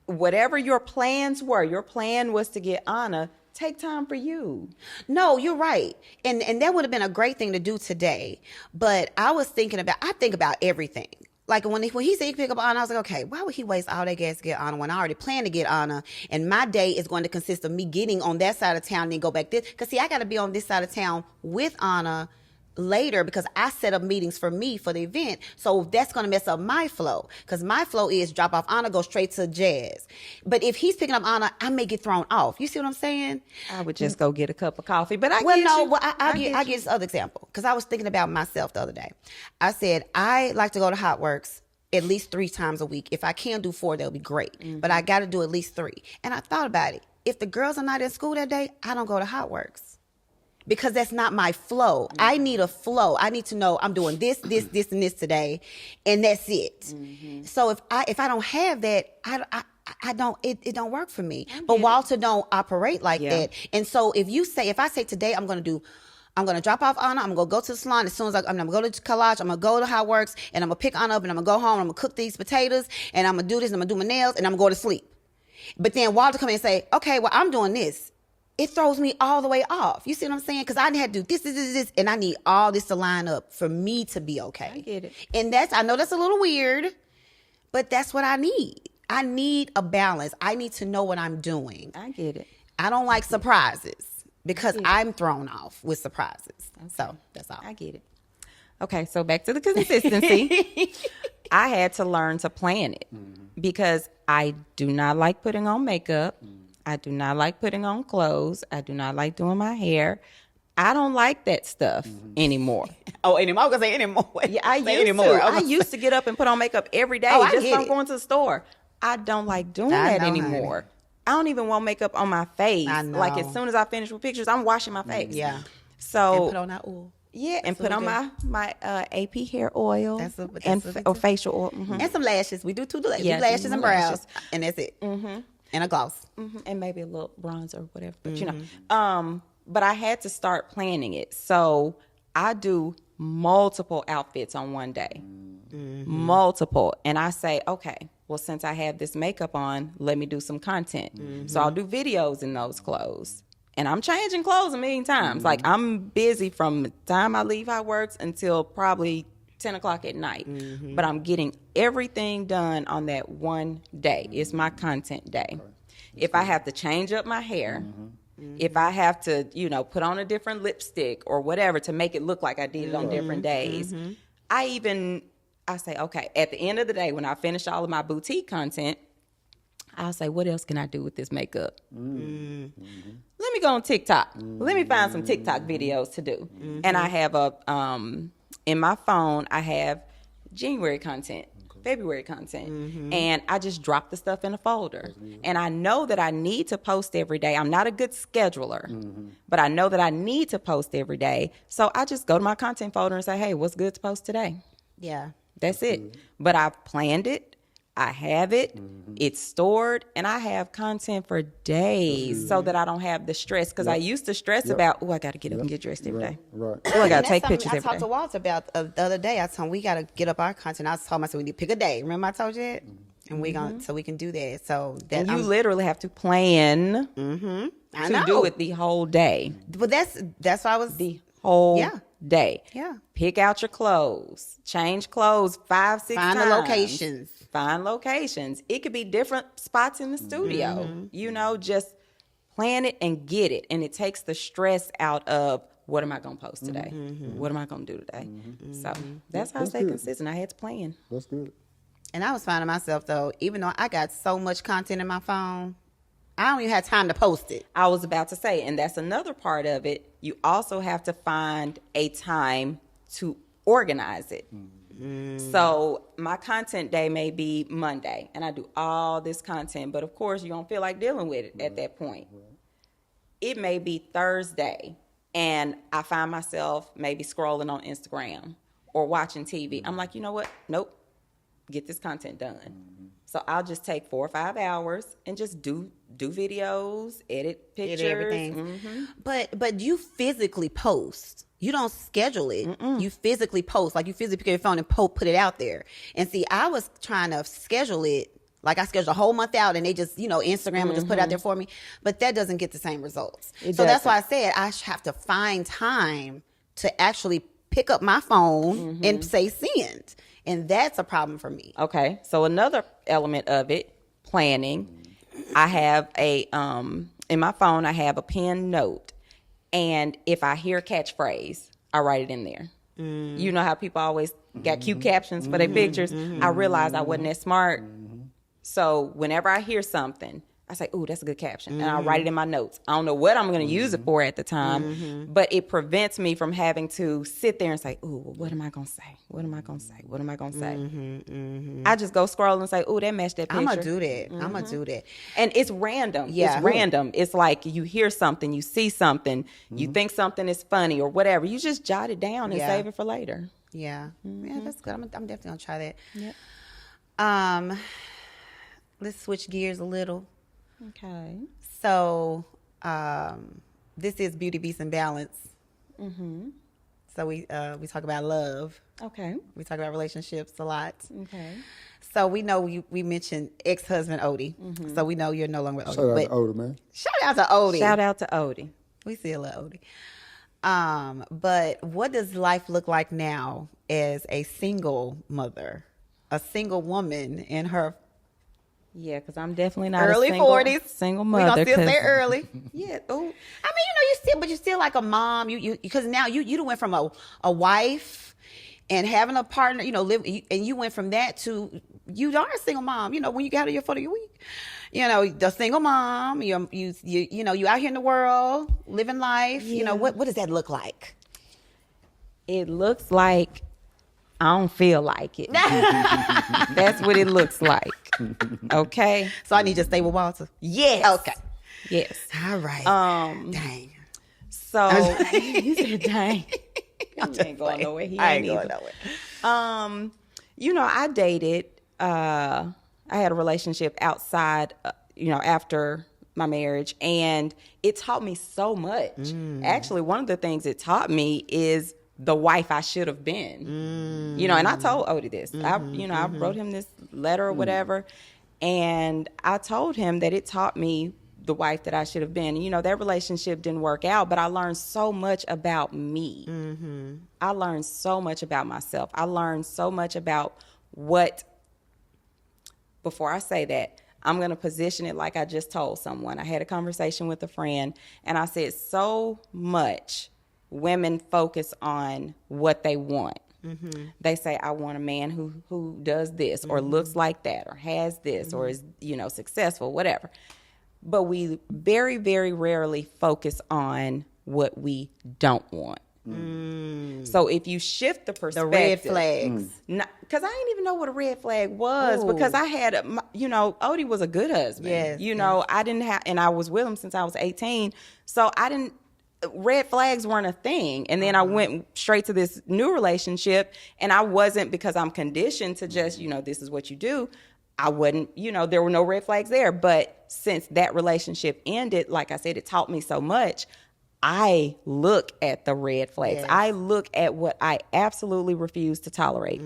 whatever your plans were, your plan was to get Anna. Take time for you. No, you're right. And that would have been a great thing to do today. But I think about everything. Like when he said he pick up Anna, I was like, okay, why would he waste all that gas to get Anna when I already planned to get Anna? And my day is going to consist of me getting on that side of town and then go back this. Because see, I got to be on this side of town with Anna later because I set up meetings for me for the event. So that's going to mess up my flow because my flow is drop off Anna, go straight to Jazz. But if he's picking up Anna, I may get thrown off. You see what I'm saying? I would just go get a cup of coffee. But I get this other example because I was thinking about myself the other day. I said, I like to go to Hot Works at least 3 times a week. If I can do 4, that'll be great. But I got to do at least 3. And I thought about it. If the girls are not in school that day, I don't go to Hot Works. Because that's not my flow. I need a flow. I need to know I'm doing this, and this today, and that's it. So if I don't have that, I don't. It don't work for me. But Walter don't operate like that. And so if I say today I'm gonna drop off Anna. I'm gonna go to the salon as soon as I'm gonna go to college. I'm gonna go to Hot Works, and I'm gonna pick Anna up, and I'm gonna go home. And I'm gonna cook these potatoes, and I'm gonna do this, and I'm gonna do my nails, and I'm gonna go to sleep. But then Walter come in and say, okay, well I'm doing this. It throws me all the way off. You see what I'm saying? Because I had to do this, and I need all this to line up for me to be okay. I get it. And I know that's a little weird, but that's what I need. I need a balance. I need to know what I'm doing. I get it. I don't like surprises because I'm thrown off with surprises. Okay. So that's all. I get it. Okay, so back to the consistency. I had to learn to plan it because I do not like putting on makeup. I do not like putting on clothes. I do not like doing my hair. I don't like that stuff anymore. Oh, anymore? I was going to say anymore. Yeah, I used to get up and put on makeup every day just from going to the store. I don't like doing that anymore. Honey. I don't even want makeup on my face. I know. Like as soon as I finish with pictures, I'm washing my face. Yeah. So and put on that oil. Yeah, and put on my AP hair oil or facial oil. Mm-hmm. And some lashes. We do 2 lashes. Yeah, Lashes and brows. And that's it. Mm-hmm. And a gloss. Mm-hmm. And maybe a little bronzer or whatever. But, you know. But I had to start planning it. So I do multiple outfits on one day. Mm-hmm. Multiple. And I say, okay, well, since I have this makeup on, let me do some content. Mm-hmm. So I'll do videos in those clothes. And I'm changing clothes a million times. Like, I'm busy from the time I leave how works until probably 10 o'clock at night. Mm-hmm. But I'm getting everything done on that one day. It's my content day. If I have to change up my hair, if I have to, you know, put on a different lipstick or whatever to make it look like I did it on different days, I say, okay, at the end of the day, when I finish all of my boutique content, I'll say, what else can I do with this makeup? Let me go on TikTok. Let me find some TikTok videos to do. And I have in my phone, I have January content, February content. And I just drop the stuff in a folder. And I know that I need to post every day. I'm not a good scheduler, but I know that I need to post every day. So I just go to my content folder and say, hey, what's good to post today? Yeah. That's it. But I've planned it. I have it, it's stored, and I have content for days so that I don't have the stress. Because I used to stress about, I got to get up and get dressed every day. Right. Oh, I got to take pictures every day. I talked to Walter about the other day. I told him we got to get up our content. I was telling myself we need to pick a day. Remember I told you that? And so we can do that. So that and you literally have to plan to do it the whole day. But that's why I was the whole day. Yeah. Pick out your clothes. Change clothes 5, 6 times. Find the locations. Find locations. It could be different spots in the studio. You know, just plan it and get it. And it takes the stress out of, what am I going to post today? What am I going to do today? So that's how I stay consistent. I had to plan. That's good. And I was finding myself, though, even though I got so much content in my phone, I don't even have time to post it. I was about to say, and that's another part of it. You also have to find a time to organize it. So my content day may be Monday, and I do all this content, but of course you don't feel like dealing with it at that point. It may be Thursday, and I find myself maybe scrolling on Instagram or watching TV. I'm like, you know what? Nope. Get this content done. So I'll just take 4 or 5 hours and just do videos, edit pictures, everything. But you physically post. You don't schedule it. You physically post. Like, you physically pick your phone and put it out there. And see, I was trying to schedule it. Like, I scheduled a whole month out, and they just, Instagram will just put it out there for me. But that doesn't get the same results. That's why I said I have to find time to actually pick up my phone and say send. And that's a problem for me. Okay. So another element of it, planning. I have in my phone, I have a pinned note. And if I hear a catchphrase, I write it in there. You know how people always got cute captions for their pictures? I realized I wasn't that smart. So whenever I hear something, I say, ooh, that's a good caption. And I write it in my notes. I don't know what I'm going to use it for at the time, but it prevents me from having to sit there and say, ooh, what am I going to say? What am I going to say? What am I going to say? I just go scroll and say, ooh, that matched that picture. I'm going to do that. I'm going to do that. And it's random. Yeah. It's random. It's like you hear something, you see something, you think something is funny or whatever. You just jot it down and save it for later. Yeah. Yeah, that's good. I'm definitely going to try that. Yep. Let's switch gears a little. Okay. So, this is Beauty Beats and Balance. So we talk about love. Okay. We talk about relationships a lot. Okay. So we know we mentioned ex-husband Odie. So we know you're no longer with Odie. Shout out to Odie, man. Shout out to Odie. Shout out to Odie. We still love Odie. But what does life look like now as a single mother, a single woman in her Yeah, because I'm definitely not early a single 40s. Single mother. We gonna still say early. Yeah. Oh. I mean, you're still like a mom. You because now you went from a wife and having a partner. And you went from that to you are a single mom. When you got your foot of your week. The single mom. You out here in the world living life. Yeah. What does that look like? It looks like I don't feel like it. That's what it looks like. Okay. So I need to stay with Walter. Yes. Okay. Yes. All right. Dang. So he said, "Dang, he ain't going nowhere. He ain't going nowhere." You know, I dated. I had a relationship outside. You know, after my marriage, and it taught me so much. Actually, one of the things it taught me is the wife I should have been. You know, and I told Odie this. I wrote him this letter or whatever, and I told him that it taught me the wife that I should have been. You know, that relationship didn't work out, but I learned so much about me. I learned so much about myself. I learned so much about what, before I say that, I'm going to position it like I just told someone. I had a conversation with a friend, and I said, so much women focus on what they want. They say, I want a man who does this or looks like that or has this or is, you know, successful, whatever. But we very, very rarely focus on what we don't want. So if you shift the perspective, the red flags, because I didn't even know what a red flag was. Because I had, you know, Odie was a good husband. Yes, you know, I didn't have, and I was with him since I was 18. So I didn't. Red flags weren't a thing. And then I went straight to this new relationship, and I wasn't, because I'm conditioned to just, you know, this is what you do. I wouldn't, you know, there were no red flags there. But since that relationship ended, like I said, it taught me so much. I look at the red flags. Yes. I look at what I absolutely refuse to tolerate.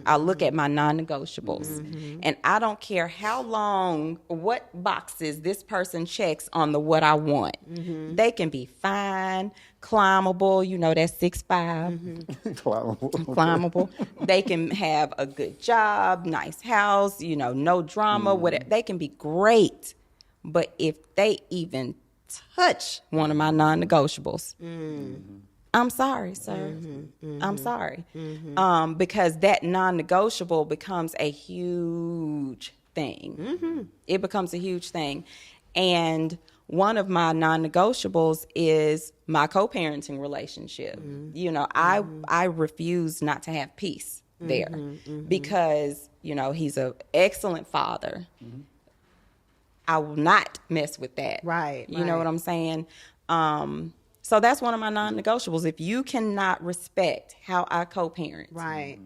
I look at my non-negotiables. And I don't care how long, what boxes this person checks on the what I want. They can be fine, climbable, you know, that's 6'5". Climbable. They can have a good job, nice house, you know, no drama, whatever. They can be great. But if they even touch one of my non-negotiables, I'm sorry, sir. I'm sorry. Because that non-negotiable becomes a huge thing. It becomes a huge thing. And one of my non-negotiables is my co-parenting relationship. You know, I refuse not to have peace there because, you know, he's an excellent father. I will not mess with that. Right. You know what I'm saying? So that's one of my non-negotiables. If you cannot respect how I co-parent. Right.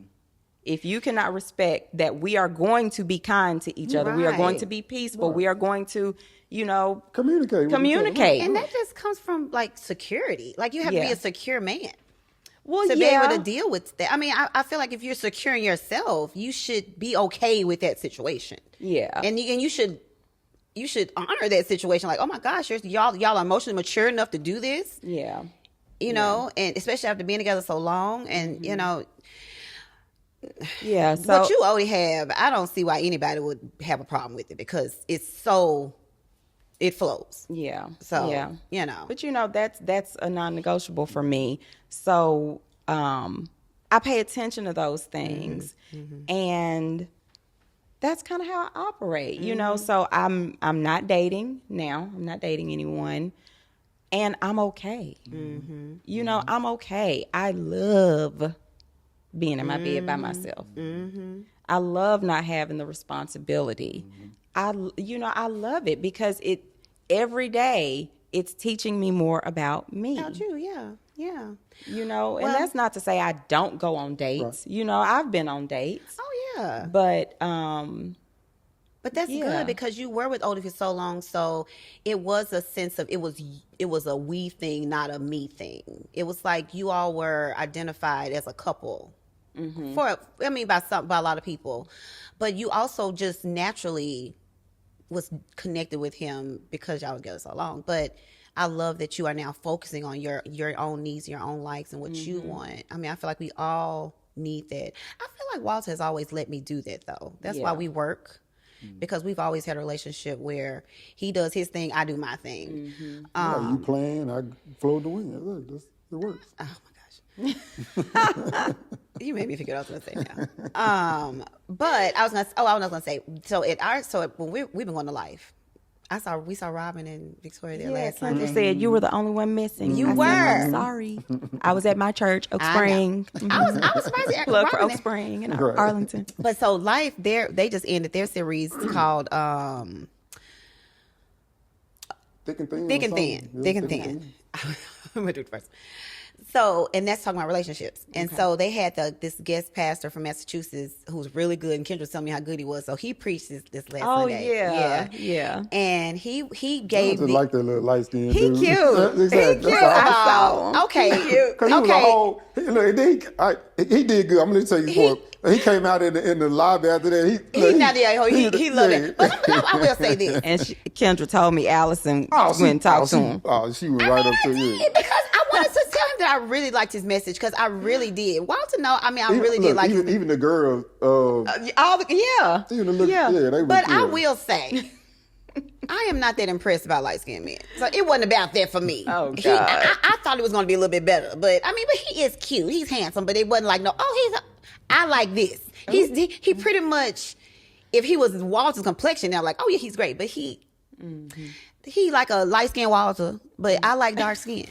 If you cannot respect that we are going to be kind to each other, we are going to be peaceful, we are going to, you know, communicate. And that just comes from like security. Like you have to be a secure man. Well, to be able to deal with that. I mean, I feel like if you're securing yourself, you should be okay with that situation. Yeah. And you should honor that situation. Like, oh my gosh, y'all are emotionally mature enough to do this. Yeah. You know, and especially after being together so long, and you know. Yeah. So what you already have, I don't see why anybody would have a problem with it, because it flows. Yeah. So you know. But you know, that's a non-negotiable for me. So I pay attention to those things, and that's kind of how I operate, you know. So I'm not dating now. I'm not dating anyone, and I'm okay. You know, I'm okay. I love being in my bed by myself. I love not having the responsibility. I love it because every day it's teaching me more about me. About you, yeah. You know, and that's not to say I don't go on dates. Right. You know, I've been on dates. Oh yeah. But that's good, because you were with Odie for so long, so it was a sense of it was a we thing, not a me thing. It was like you all were identified as a couple. By a lot of people, but you also just naturally was connected with him because y'all were together so long. But I love that you are now focusing on your own needs, your own likes, and what you want. I mean, I feel like we all need that. I feel like Walter has always let me do that, though. That's why we work, because we've always had a relationship where he does his thing, I do my thing. You plan, I float the wind. Look, it works. Oh my gosh. You made me figure out what I was going to say now. But I was going to say, when we've been going to Life, we saw Robin and Victoria there last night. You said you were the only one missing. You were. I'm sorry. I was at my church, Oak Spring. I was surprised. Plug for Oak Spring and Arlington. But so Life, they just ended their series called Thick and Thin. Thick and Thin. I'm gonna do it first. So, and that's talking about relationships. And so they had this guest pastor from Massachusetts who was really good, and Kendra was telling me how good he was. So he preached this last Sunday. Yeah. And he gave me like that little light skinned he dude. cute. Exactly. He cute. I saw him. Okay. He cute. Cause he was a whole, he did good. I'm gonna tell you he came out in the lobby after that. He loved it. But I will say this. And Kendra told me Allison went and talked to him. Oh, she was right up to you. Because I wanted to tell him that I really liked his message, because I really did. Walter, I really did like his even the girls. they were. But I will say, I am not that impressed about light skinned men. So it wasn't about that for me. Oh, God. I thought it was going to be a little bit better. But he is cute. He's handsome. But it wasn't like, I like this. He pretty much, if he was Walter's complexion, they're like, oh yeah, he's great. But he like a light skinned Walter, but I like dark skin.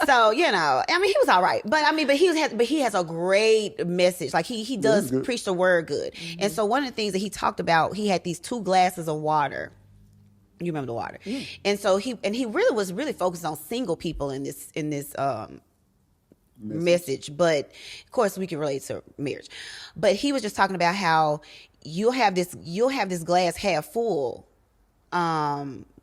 So, he was all right. But he has a great message. Like he does preach the word good. Mm-hmm. And so one of the things that he talked about, he had these 2 glasses of water. You remember the water. Mm. And so he really was focused on single people in this message. But of course we can relate to marriage. But he was just talking about how you'll have this glass half full,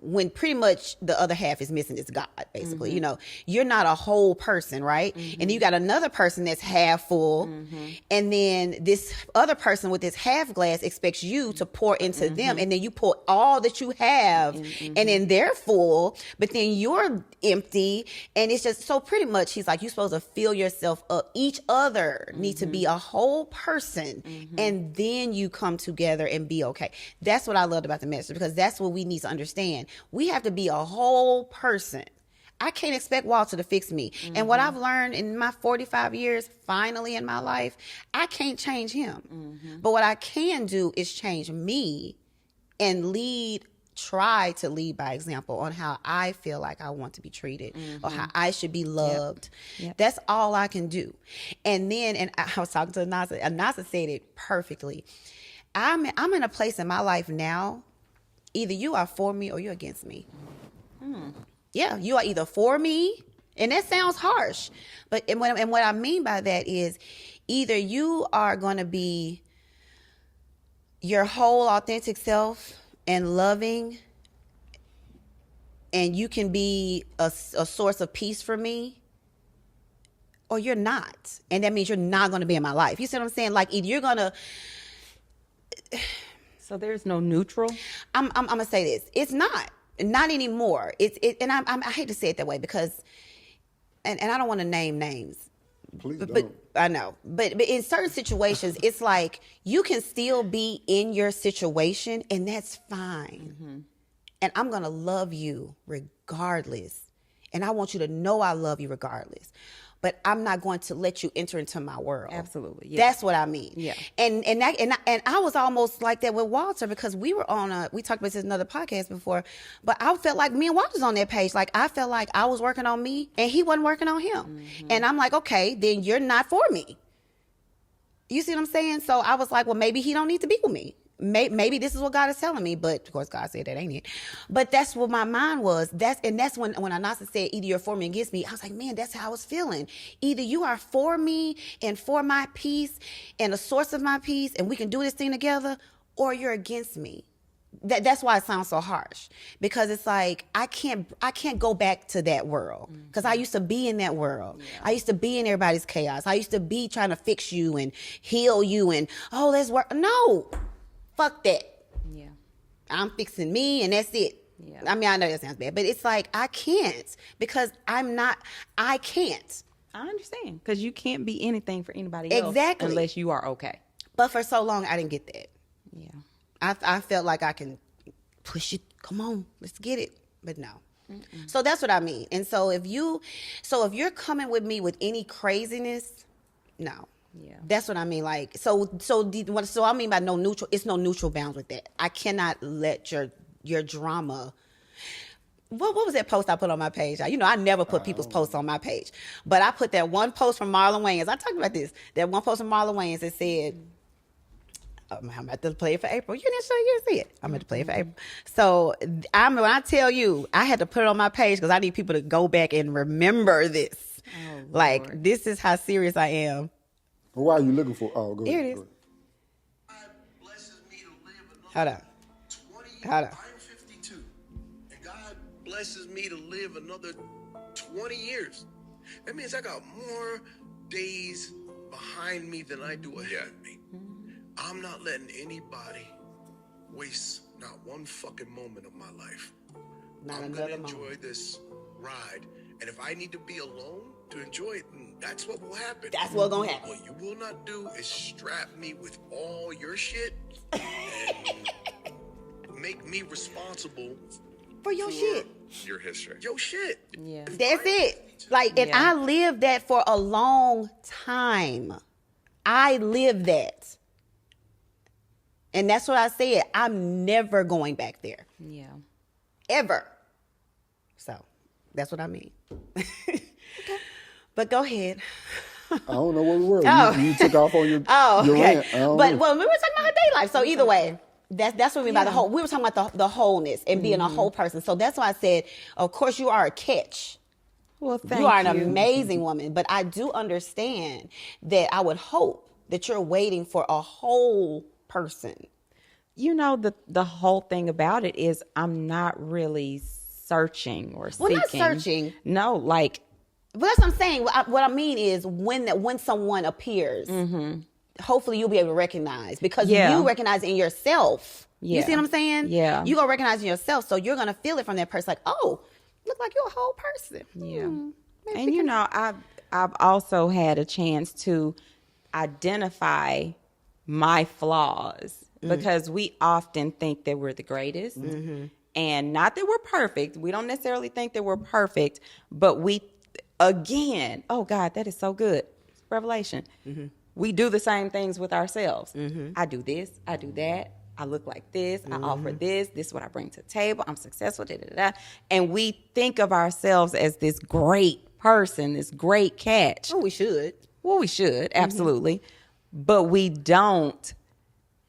when pretty much the other half is missing is God, basically. Mm-hmm. You're not a whole person, right? Mm-hmm. And then you got another person that's half full. Mm-hmm. And then this other person with this half glass expects you to pour into them. And then you pour all that you have, and then they're full, but then you're empty. And it's just so pretty much, he's like, you're supposed to fill yourself up. Each other need to be a whole person. And then you come together and be okay. That's what I loved about the message, because that's what we need to understand. We have to be a whole person. I can't expect Walter to fix me. And what I've learned in my 45 years, finally in my life, I can't change him. But what I can do is change me and try to lead by example on how I feel like I want to be treated, or how I should be loved. Yep. That's all I can do. And I was talking to Anasa, and Anasa said it perfectly. I'm in a place in my life now, either you are for me or you're against me. Yeah, you are either for me, and that sounds harsh, but what I mean by that is either you are going to be your whole authentic self and loving, and you can be a source of peace for me, or you're not. And that means you're not going to be in my life. You see what I'm saying? Like, either you're going to... So there's no neutral? I'm going to say this. It's not anymore. And I hate to say it that way because, and I don't want to name names. Please don't. But I know. But in certain situations, it's like you can still be in your situation, and that's fine. And I'm going to love you regardless. And I want you to know I love you regardless. But I'm not going to let you enter into my world. Absolutely. Yeah. That's what I mean. Yeah. And I was almost like that with Walter, because we talked about this in another podcast before, but I felt like me and Walter's on that page. Like, I felt like I was working on me and he wasn't working on him. And I'm like, okay, then you're not for me. You see what I'm saying? So I was like, well, maybe he don't need to be with me. Maybe this is what God is telling me, but of course God said that ain't it. But that's what my mind was. That's when Anasa said either you're for me or against me, I was like, man, that's how I was feeling. Either you are for me and for my peace and a source of my peace, and we can do this thing together, or you're against me. That's why it sounds so harsh, because it's like I can't go back to that world, because I used to be in that world. Yeah. I used to be in everybody's chaos. I used to be trying to fix you and heal you and let's work. No. Fuck that. Yeah. I'm fixing me and that's it. Yeah. I mean, I know that sounds bad, but it's like I can't, because I can't. I understand, because you can't be anything for anybody else. Exactly. Unless you are okay. But for so long, I didn't get that. Yeah. I felt like I can push it. Come on, let's get it. But no. So that's what I mean. And so if you're coming with me with any craziness, no. Yeah, that's what I mean. Like, so I mean by no neutral. It's no neutral bounds with that. I cannot let your drama. What was that post I put on my page? I never put people's posts on my page, but I put that one post from Marlon Wayans. I talked about this. That one post from Marlon Wayans that said, I'm about to play it for April. You didn't show you see it. I'm going to play it for April. So when I tell you, I had to put it on my page because I need people to go back and remember this. Oh, like, this is how serious I am. Well, why are you looking for? Oh, go Here ahead. it is. God blesses me to live Hold another on. 20 Hold on. I'm 52. And God blesses me to live another 20 years. That means I got more days behind me than I do ahead of me. I'm not letting anybody waste not one fucking moment of my life. Not I'm another gonna enjoy moment. this ride. And if I need to be alone to enjoy it, then that's what will happen. That's what's going to happen. What you will not do is strap me with all your shit and make me responsible For your shit. Your history. Your shit. Yeah. That's it. Like, and Yeah. I lived that for a long time. I lived that. And that's what I said. I'm never going back there. Yeah. Ever. So, that's what I mean. But go ahead. I don't know where we were. Oh. You took off on your Oh, your okay. rant. I don't But know. well, we were talking about her day life. So either way, that's what we mean by the whole. We were talking about the wholeness and being a whole person. So that's why I said, of course, you are a catch. Well, thank You are an amazing woman. But I do understand that I would hope that you're waiting for a whole person. You know, the whole thing about it is I'm not really searching or seeking. Well, not searching. No, like, But that's what I'm saying. What I mean is when someone appears, hopefully you'll be able to recognize because Yeah. you recognize in yourself. You Yeah. see what I'm saying? Yeah. You gonna recognize in yourself, so you're gonna feel it from that person. Like, oh, look like you're a whole person. Yeah. Maybe And we you can- know, I've also had a chance to identify my flaws because we often think that we're the greatest. And not that we're perfect. We don't necessarily think that we're perfect, but we again, oh God, that is so good. Revelation. We do the same things with ourselves. I do this, I do that. I look like this. I offer this. This is what I bring to the table. I'm successful. Da, da, da. And we think of ourselves as this great person, this great catch. Oh, we should. Well, we should, absolutely. But we don't,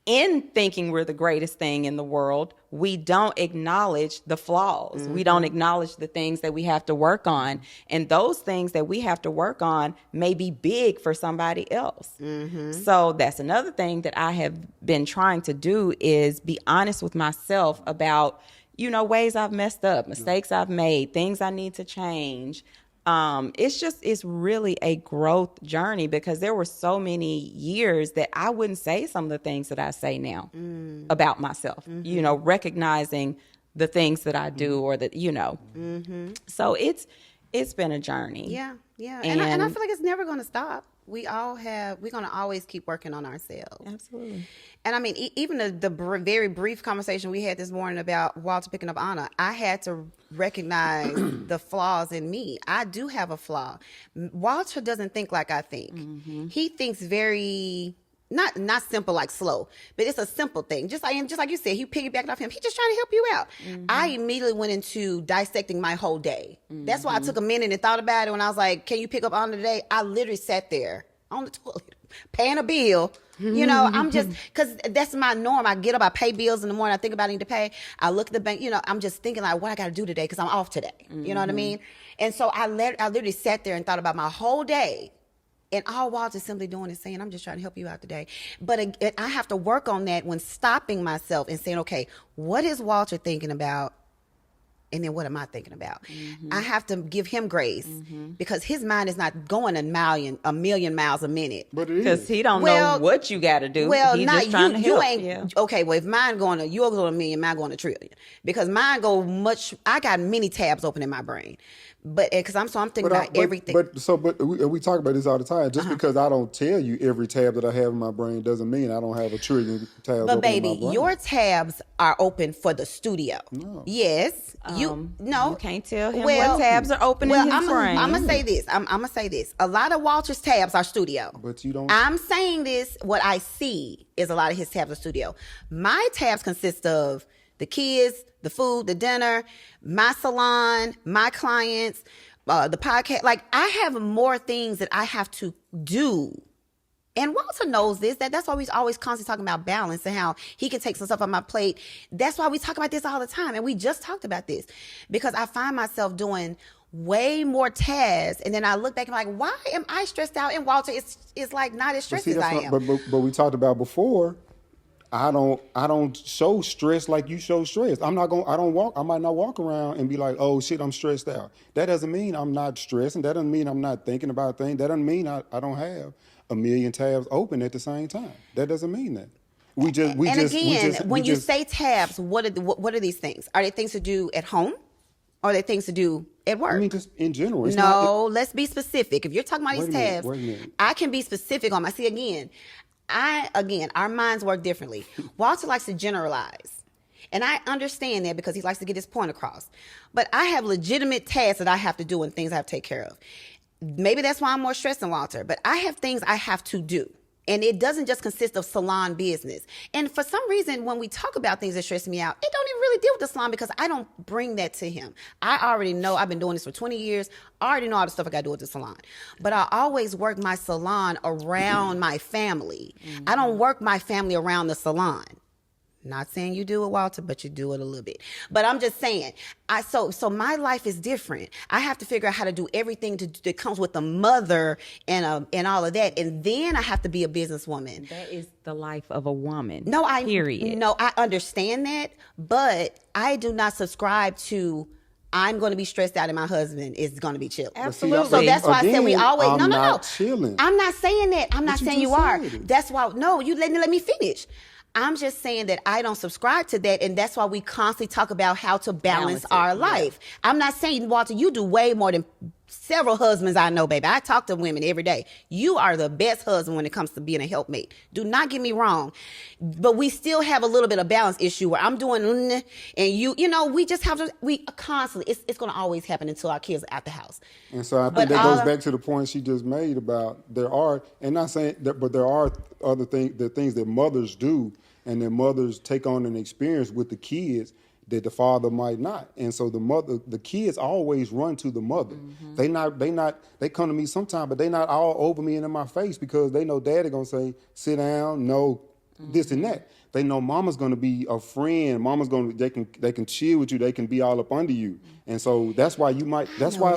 in thinking we're the greatest thing in the world, we don't acknowledge the flaws. We don't acknowledge the things that we have to work on. And those things that we have to work on may be big for somebody else. So that's another thing that I have been trying to do is be honest with myself about, you know, ways I've messed up, mistakes I've made, things I need to change. It's really a growth journey because there were so many years that I wouldn't say some of the things that I say now about myself, you know, recognizing the things that I do or that, you know, so it's been a journey. Yeah, yeah. And I feel like it's never going to stop. We're going to always keep working on ourselves. Absolutely. And I mean, even the very brief conversation we had this morning about Walter picking up Anna, I had to recognize the flaws in me. I do have a flaw. Walter doesn't think like I think. He thinks very not simple like slow, but it's a simple thing. Just like you said, he piggybacked off him. He just trying to help you out. I immediately went into dissecting my whole day. That's why I took a minute and thought about it. When I was like, "Can you pick up Anna today?" I literally sat there on the toilet, paying a bill. You know, I'm just, because that's my norm. I get up, I pay bills in the morning. I think about I need to pay. I look at the bank. You know, I'm just thinking like, what I got to do today because I'm off today. You know what I mean? And so I literally sat there and thought about my whole day. And all Walter's simply doing is saying, I'm just trying to help you out today. But I have to work on that when stopping myself and saying, okay, what is Walter thinking about? And then what am I thinking about? I have to give him grace because his mind is not going a million miles a minute. But it Because is. he don't Well, know what you got to do. Well, He's not just trying to you help. ain't Yeah. okay. Well, if mine you're going a million, mine going a trillion because mine go much. I got many tabs open in my brain, but because I'm thinking about everything. But we talk about this all the time. Just because I don't tell you every tab that I have in my brain doesn't mean I don't have a trillion tabs But open baby, in my brain. your tabs are open for the studio. No. Yes, You can't tell him Well, what tabs are open in his brain. I'm gonna say this. I'm gonna say this. A lot of Walter's tabs are studio. But you don't. I'm saying this. What I see is a lot of his tabs are studio. My tabs consist of the kids, the food, the dinner, my salon, my clients, the podcast. Like I have more things that I have to do And Walter knows this, that's why we always constantly talking about balance and how he can take some stuff on my plate. That's why we talk about this all the time. And we just talked about this because I find myself doing way more tasks. And then I look back and I'm like, why am I stressed out? And Walter is like not as stressed as I am. But we talked about before, I don't show stress like you show stress. I might not walk around and be like, oh shit, I'm stressed out. That doesn't mean I'm not stressing. That doesn't mean I'm not thinking about things. That doesn't mean I don't have a million tabs open at the same time. That doesn't mean that. When you say tabs, what are these things? Are they things to do at home? Or are they things to do at work? I mean, just in general. Let's be specific. If you're talking about these tabs, I can be specific on my. See, our minds work differently. Walter likes to generalize. And I understand that because he likes to get his point across. But I have legitimate tasks that I have to do and things I have to take care of. Maybe that's why I'm more stressed than Walter, but I have things I have to do. And it doesn't just consist of salon business. And for some reason, when we talk about things that stress me out, it don't even really deal with the salon because I don't bring that to him. I already know I've been doing this for 20 years. I already know all the stuff I got to do with the salon. But I always work my salon around my family. Mm-hmm. I don't work my family around the salon. Not saying you do it, Walter, but you do it a little bit. But I'm just saying, so my life is different. I have to figure out how to do everything that comes with a mother and all of that, and then I have to be a businesswoman. That is the life of a woman. Period. No, I understand that, but I do not subscribe to. I'm going to be stressed out and my husband is going to be chilling. Absolutely. So that's why I said we always no. Chilling. I'm not saying that. I'm not saying you are. That's why you let me finish. I'm just saying that I don't subscribe to that, and that's why we constantly talk about how to balance our life. Yeah. I'm not saying, Walter, you do way more than several husbands I know, baby. I talk to women every day. You are the best husband when it comes to being a helpmate. Do not get me wrong. But we still have a little bit of balance issue where I'm doing, and we just have to, we constantly, it's going to always happen until our kids are out the house. And so I think that goes back to the point she just made about there are other things, the things that mothers do and that mothers take on an experience with the kids that the father might not. And so the kids always run to the mother. Mm-hmm. They come to me sometime, but they not all over me and in my face because they know daddy gonna say, sit down, no, this and that. They know mama's gonna be a friend. Mama's they can chill with you. They can be all up under you. And so that's why you might. That's why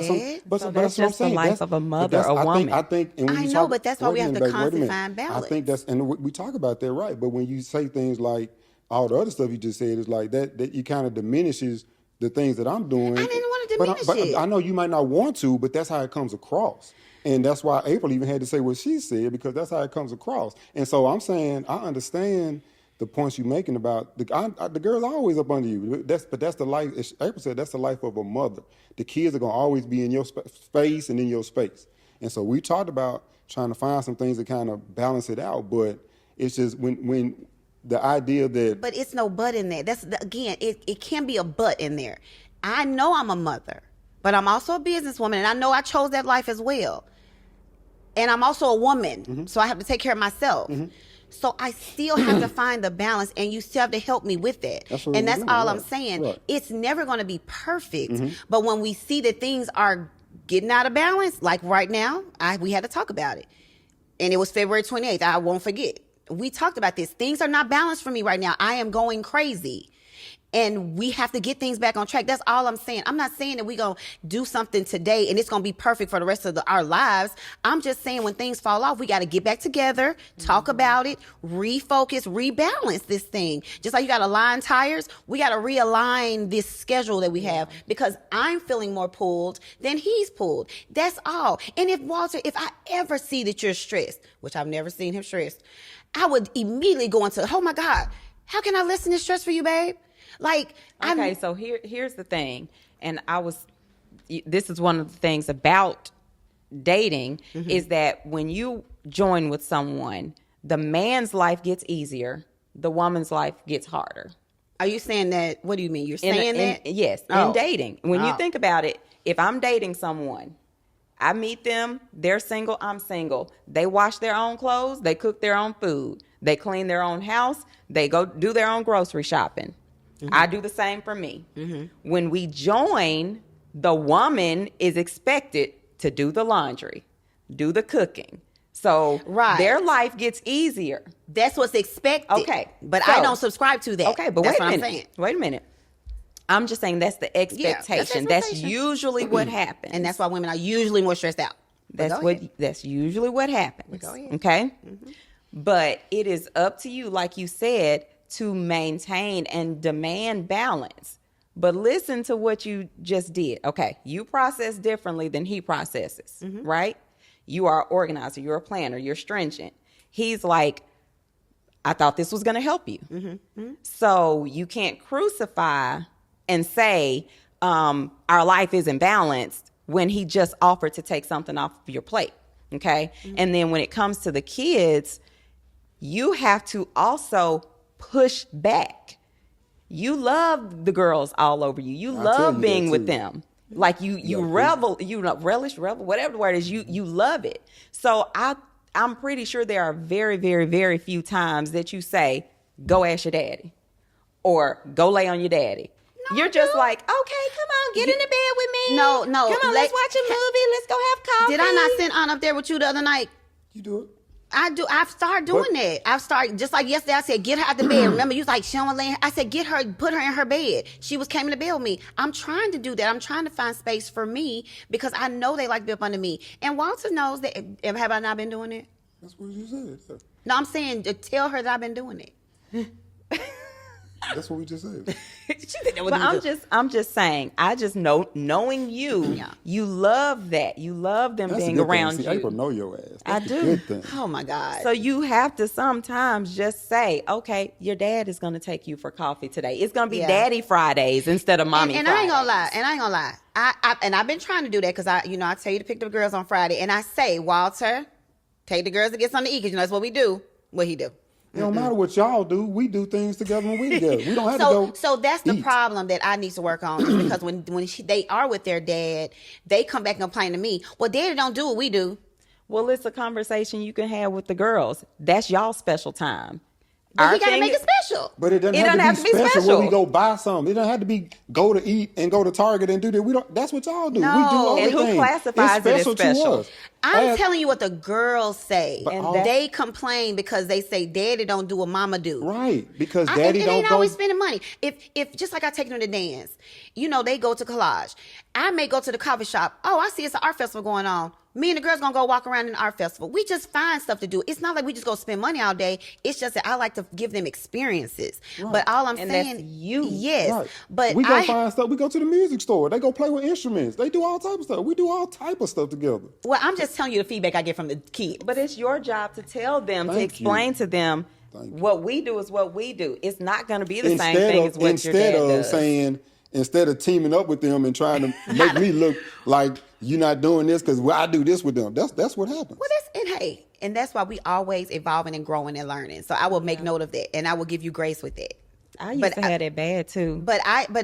that's what I'm saying. The life of a mother, a woman. I think. And when but that's why we have to constantly find balance. I think and we talk about that, right? But when you say things like all the other stuff you just said is like that you kind of diminishes the things that I'm doing. I didn't want to diminish it. I know you might not want to, but that's how it comes across. And that's why April even had to say what she said, because that's how it comes across. And so I'm saying I understand the points you're making about the girl's always up under you. That's the life. As April said, that's the life of a mother. The kids are gonna always be in your space and in your space. And so we talked about trying to find some things to kind of balance it out, but it's just when the idea that. But it's no but in there. It can be a but in there. I know I'm a mother, but I'm also a businesswoman, and I know I chose that life as well. And I'm also a woman, so I have to take care of myself. Mm-hmm. So I still have to find the balance, and you still have to help me with that. And that's all I'm saying. Right. It's never going to be perfect, but when we see that things are getting out of balance, like right now, we had to talk about it. And it was February 28th. I won't forget. We talked about this. Things are not balanced for me right now. I am going crazy. And we have to get things back on track. That's all I'm saying. I'm not saying that we're going to do something today and it's going to be perfect for the rest of our lives. I'm just saying when things fall off, we got to get back together, talk about it, refocus, rebalance this thing. Just like you got to align tires, we got to realign this schedule that we have because I'm feeling more pulled than he's pulled. That's all. And if I ever see that you're stressed, which I've never seen him stressed, I would immediately go into, oh my God, how can I lessen this stress for you, babe? So here's the thing, and this is one of the things about dating is that when you join with someone, the man's life gets easier, the woman's life gets harder. Are you saying that? What do you mean? You're saying that? Yes, in dating. When you think about it, if I'm dating someone, I meet them, they're single, I'm single. They wash their own clothes, they cook their own food, they clean their own house, they go do their own grocery shopping. I do the same for me. When we join, the woman is expected to do the laundry, do the cooking, So Right. their life gets easier. That's what's expected. Okay. But So- I don't subscribe to that. Okay, but that's wait a what minute. I'm saying. Wait a minute. I'm just saying that's the expectation. That's expectation. usually what happens. And that's why women are usually more stressed out. But go ahead. That's usually what happens. Go ahead. Okay? But it is up to you, like you said, to maintain and demand balance. But listen to what you just did. Okay, you process differently than he processes, right? You are an organizer, you're a planner, you're stringent. He's like, I thought this was going to help you. So you can't crucify and say our life isn't balanced when he just offered to take something off of your plate. Okay. And then when it comes to the kids, you have to also push back. You love the girls all over you. You love being with them. Like you revel, relish, whatever the word is, you love it. So I'm pretty sure there are very, very, very few times that you say, go ask your daddy or go lay on your daddy. No, you're just like, okay, come on, get in the bed with me. No. Come on, let's watch a movie. Let's go have coffee. Did I not send Aunt up there with you the other night? You do it. I do. I've started doing that. I've started, just like yesterday, I said, get her out the bed. Remember, you was like, she don't lay. I said, get her, put her in her bed. She came in the bed with me. I'm trying to do that. I'm trying to find space for me because I know they like to be up under me. And Walter knows that. Have I not been doing it? That's what you said. Yeah. No, I'm saying to tell her that I've been doing it. That's what we just said. But I'm just saying, I just knowing you, Yeah. you love that. You love them That's a being good around thing. See, you. April know your ass. I That's do. A good thing. Oh my God. So you have to sometimes just say, okay, your dad is going to take you for coffee today. It's going to be Yeah. Daddy Fridays instead of Mommy and Fridays. I ain't gonna lie. I've been trying to do that because I tell you to pick the girls on Friday, and I say, Walter, take the girls to get something to eat because that's what we do. What he do? It don't matter what y'all do. We do things together when we together. We don't have to So, go. so that's the eat. problem that I need to work on is because when they are with their dad, they come back and complain to me. Well, Daddy don't do what we do. Well, it's a conversation you can have with the girls. That's y'all special time. But he got to make it special. But it doesn't have to be special when we go buy something. It doesn't have to be go to eat and go to Target and do that. We don't. That's what y'all do. No. We do all And the who things. classifies it as To special? us. I'm telling you what the girls say. But And all- they complain because they say Daddy don't do what Mama do. Right, because And Daddy it don't ain't go. always spending money. If just like I take them to dance, they go to collage. I may go to the coffee shop. Oh, I see it's an art festival going on. Me and the girls gonna go walk around in the art festival. We just find stuff to do. It's not like we just go spend money all day. It's just that I like to give them experiences. Right. But all I'm And saying, that's you. yes. Right. But we go find stuff. We go to the music store. They go play with instruments. They do all type of stuff. We do all type of stuff together. well, I'm just telling you the feedback I get from the kids. But it's your job to tell them, to Thank explain you. to them Thank you. what we do is what we do. It's not going to be the same thing as what your dad does. Instead of teaming up with them and trying to make me look like you're not doing this because I do this with them. That's what happens. Well, and that's why we always evolving and growing and learning. So I will make note of that, and I will give you grace with it. I used to have that bad too. But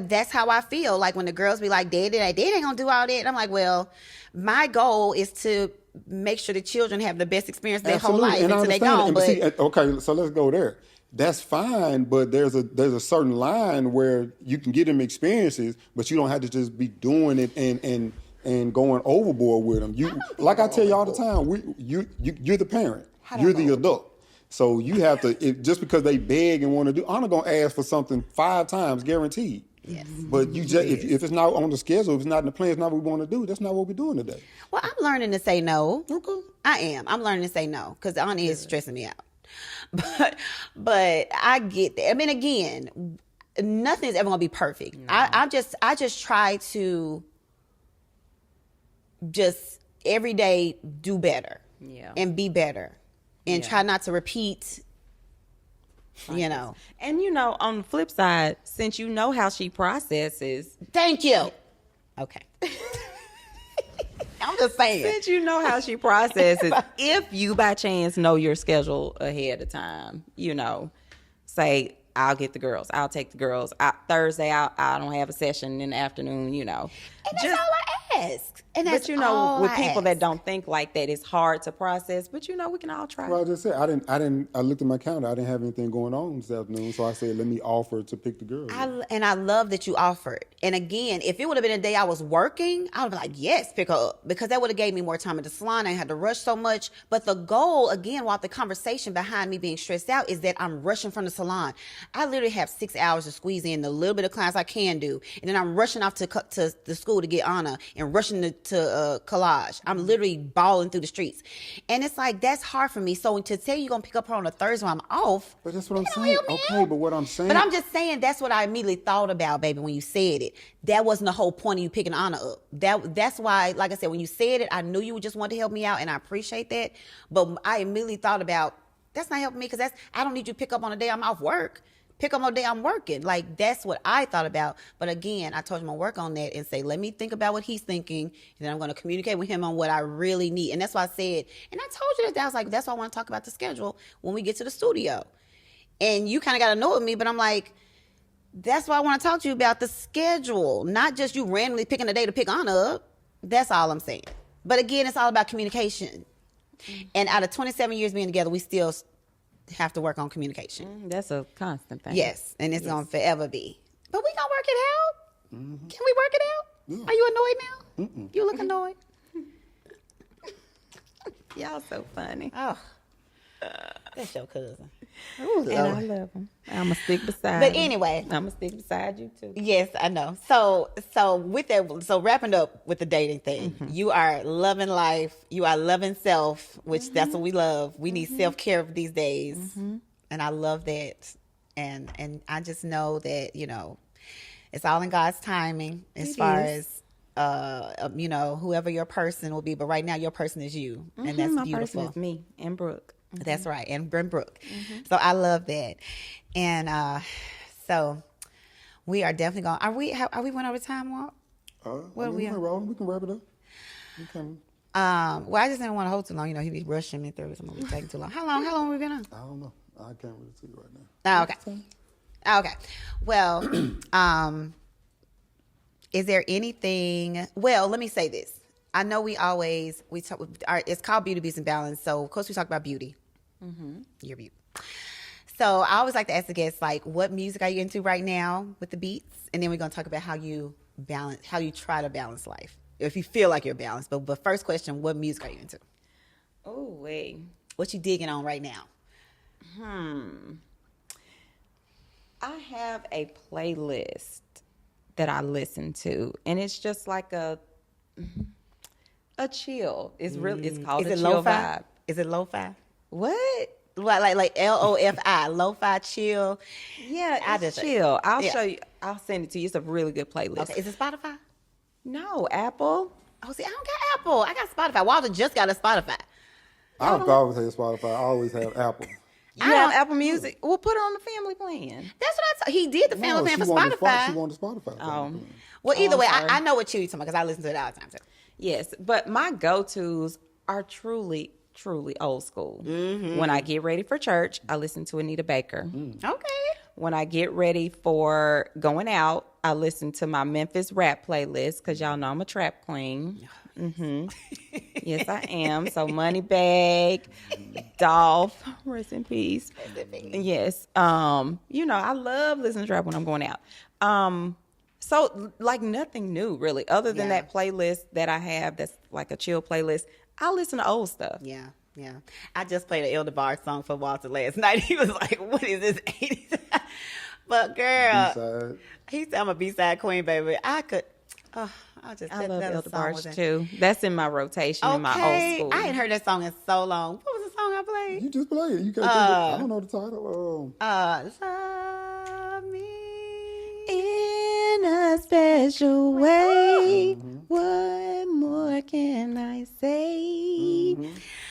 that's how I feel. Like when the girls be like, Daddy ain't gonna do all that. And I'm like, well, my goal is to make sure the children have the best experience their whole life And I until they understand gone. it. But okay, so let's go there. That's fine, but there's a certain line where you can get them experiences, but you don't have to just be doing it and going overboard with them. You like I tell you all the time, you're the parent, you're the adult. So you have to, just because they beg and want to do, I'm not going to ask for something 5 times guaranteed. Yes. But you just, if it's not on the schedule, if it's not in the plan, it's not what we want to do, that's not what we're doing today. well, I'm learning to say no. Okay. I am. I'm learning to say no because Annie is stressing me out. But I get that. I mean, again, nothing's ever gonna be perfect. No. I just try to just every day do better. Yeah. And be better. And try not to repeat. And on the flip side, since you know how she processes, thank you. Okay. I'm just saying. since you know how she processes, if you by chance know your schedule ahead of time, say, I'll get the girls, I'll take the girls. Thursday, I don't have a session in the afternoon, And that's all I ask. And that's But you know, all with I people ask. that don't think like that, it's hard to process. But you know, we can all try. Well, I just said I looked at my calendar. I didn't have anything going on this afternoon, so I said, let me offer to pick the girl. I love that you offered. And again, if it would have been a day I was working, I would be like, yes, pick her up, because that would have gave me more time at the salon. I had to rush so much. But the goal, again, while the conversation behind me being stressed out, is that I'm rushing from the salon. I literally have 6 hours to squeeze in the little bit of clients I can do, and then I'm rushing off to the school to get Anna, and rushing to collage. I'm literally balling through the streets, and it's like that's hard for me. So to tell you you're gonna pick up her on a Thursday when I'm off, But that's what I'm saying. Okay, but what I'm saying. but I'm just saying that's what I immediately thought about, baby, when you said it. That wasn't the whole point of you picking Anna up. That's why, like I said, when you said it, I knew you just wanted to help me out, and I appreciate that. But I immediately thought about, that's not helping me, because I don't need you to pick up on a day I'm off work. Pick up on a day I'm working. Like, that's what I thought about. But again, I told him I'll work on that and say, let me think about what he's thinking, and then I'm going to communicate with him on what I really need. And that's why I said, and I told you that, I was like, that's why I want to talk about the schedule when we get to the studio. And you kind of got to know with me, but I'm like, that's why I want to talk to you about the schedule, not just you randomly picking a day to pick Anna up. That's all I'm saying. But again, it's all about communication. And out of 27 years being together, we still have to work on communication. That's a constant thing. Yes, and it's going to forever be. But we going to work it out. Can we work it out? Yeah. Are you annoyed now? You look annoyed. Y'all so funny. Oh, that's your cousin. And I love him. I'm going to stick beside But him. anyway. I'm going to stick beside you too. Yes, I know. So with that, so wrapping up with the dating thing, you are loving life. You are loving self, which that's what we love. We need self-care these days. And I love that. And I just know that, you know, it's all in God's timing as far as, you know, whoever your person will be. But right now, your person is you. And that's My beautiful. person is me and Brooke. That's right. And Brooke. So I love that. And so we are definitely going. Are we went over time, Walt? What we can roll. We can wrap it up. We can. Well, I just didn't want to hold too long. You know, he'd be rushing me through. So I'm gonna be taking too long. How long have we been on? I don't know. I can't really see right now. Oh, okay. Okay. Well, is there anything? Well, let me say this. I know we talk. It's called Beauty Beats and Balance. So of course we talk about beauty. Your beauty. So I always like to ask the guests, like, what music are you into right now with the beats? And then we're gonna talk about how you try to balance life, if you feel like you're balanced. But first question, what music are you into? Oh, wait. What you digging on right now? I have a playlist that I listen to, and it's just like a chill. It's really, it's called Is a it chill lo-fi? vibe. Is it lo-fi? What? Like LOFI, lo-fi chill. Yeah, I it's just chill. I'll yeah. show you. I'll send it to you. It's a really good playlist. Okay, is it Spotify? No, Apple. Oh, see, I don't got Apple. I got Spotify. Walter just got a Spotify. I've always had Spotify. I always have Apple. You have Apple Music? We'll put it on the family plan. That's what he did. The family plan for Spotify. She wanted Spotify. Oh. Well, either way, sorry. I know what you're talking about because I listen to it all the time too. Yes, but my go-tos are truly old school. When I get ready for church, I listen to Anita Baker. Okay. When I get ready for going out, I listen to my Memphis rap playlist because y'all know I'm a trap queen. Yes, I am. So Moneybag, Dolph, rest in peace. Yes. You know, I love listening to rap when I'm going out. So like nothing new really, other than that playlist that I have that's like a chill playlist. I listen to old stuff. Yeah. I just played an Elder Bar song for Walter last night. He was like, "What is this 80s?" But girl, B-side. he said I'm a B-side queen, baby. I love Elder Bars too. That's in my rotation in my old school. I ain't heard that song in so long. What was the song I played? You just play it. You can't. I don't know the title. Love me. In a special way. What more can I say?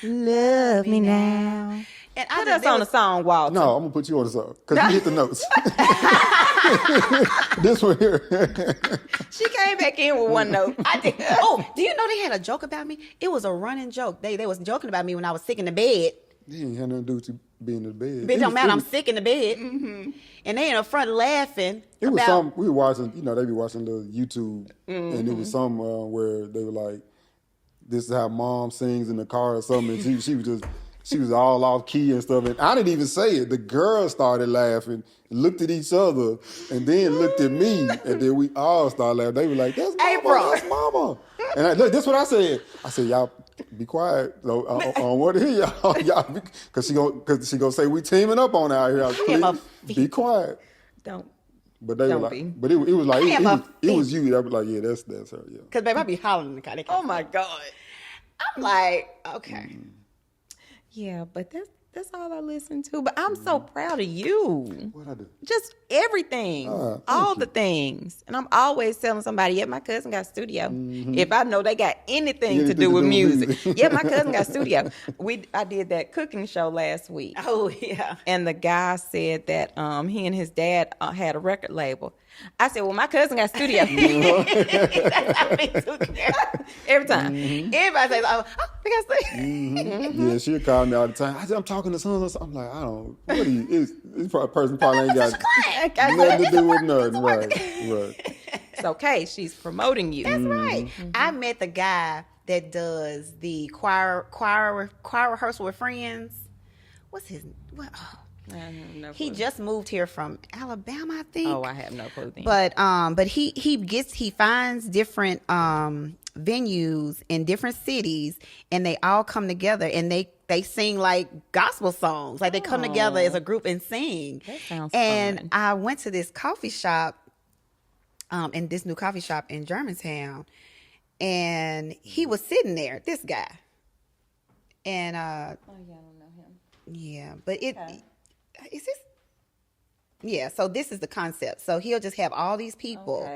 Love me now. And Put us on a song, Walter. No, I'm gonna put you on the song because you hit the notes. This one here. She came back in with one note. I did. Oh, do you know they had a joke about me? It was a running joke. They was joking about me when I was sick in the bed. They ain't had nothing to do with you being in the bed. It don't matter. I'm sick in the bed. Mm-hmm. And they in the front laughing. It was some, we were watching, they be watching the YouTube, and it was some where they were like, this is how mom sings in the car or something. And she was all off key and stuff. And I didn't even say it. The girls started laughing, looked at each other, and then looked at me, and then we all started laughing. They were like, that's mama, April. That's mama. And look, that's what I said. I said, y'all, be quiet. I don't want to hear y'all, because she gonna say we teaming up on out here. Please, be quiet. Don't. But they were like, but it was like it was you. I was like, yeah, that's her. Yeah. Because babe, I be hollering in the car. Oh my God. I'm like, okay. Yeah, but that's all I listen to. But I'm so proud of you. What I do? Just everything. All the things. And I'm always telling somebody, yeah, my cousin got a studio. If I know they got anything to do with music. Yeah, my cousin got a studio. I did that cooking show last week. Oh, yeah. And the guy said that he and his dad had a record label. I said, well, my cousin got a studio. Every time. Everybody says, oh, they got a studio. Yeah, she'll call me all the time. I'm talking to someone. I'm like, what are you? This person probably ain't got nothing to do with nothing. Right. It's okay. She's promoting you. That's right. I met the guy that does the choir rehearsal with friends. What's his name? I have no clue. He just moved here from Alabama, I think. Oh, I have no clue. But he finds different venues in different cities, and they all come together, and they sing like gospel songs. Like they come together as a group and sing. That sounds and fun. I went to this coffee shop, in this new coffee shop in Germantown, and he was sitting there. This guy, and oh yeah, I don't know him. Yeah, but is this? Yeah, so this is the concept. So he'll just have all these people,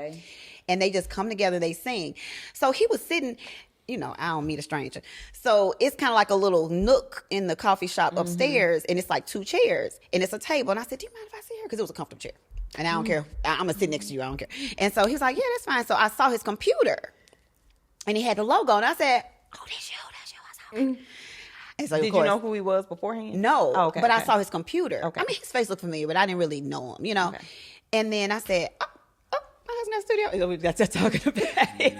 and they just come together, they sing. So he was sitting, I don't meet a stranger. So it's kind of like a little nook in the coffee shop upstairs, and it's like 2 chairs, and it's a table. And I said, do you mind if I sit here? Because it was a comfortable chair. And I don't care. I'm going to sit next to you. I don't care. And so he was like, yeah, that's fine. So I saw his computer, and he had the logo, and I said, oh, that's you. I saw it. And so, Did you know who he was beforehand? No, but I saw his computer. Okay. I mean, his face looked familiar, but I didn't really know him, Okay. And then I said, my husband's studio. We got to talking about it.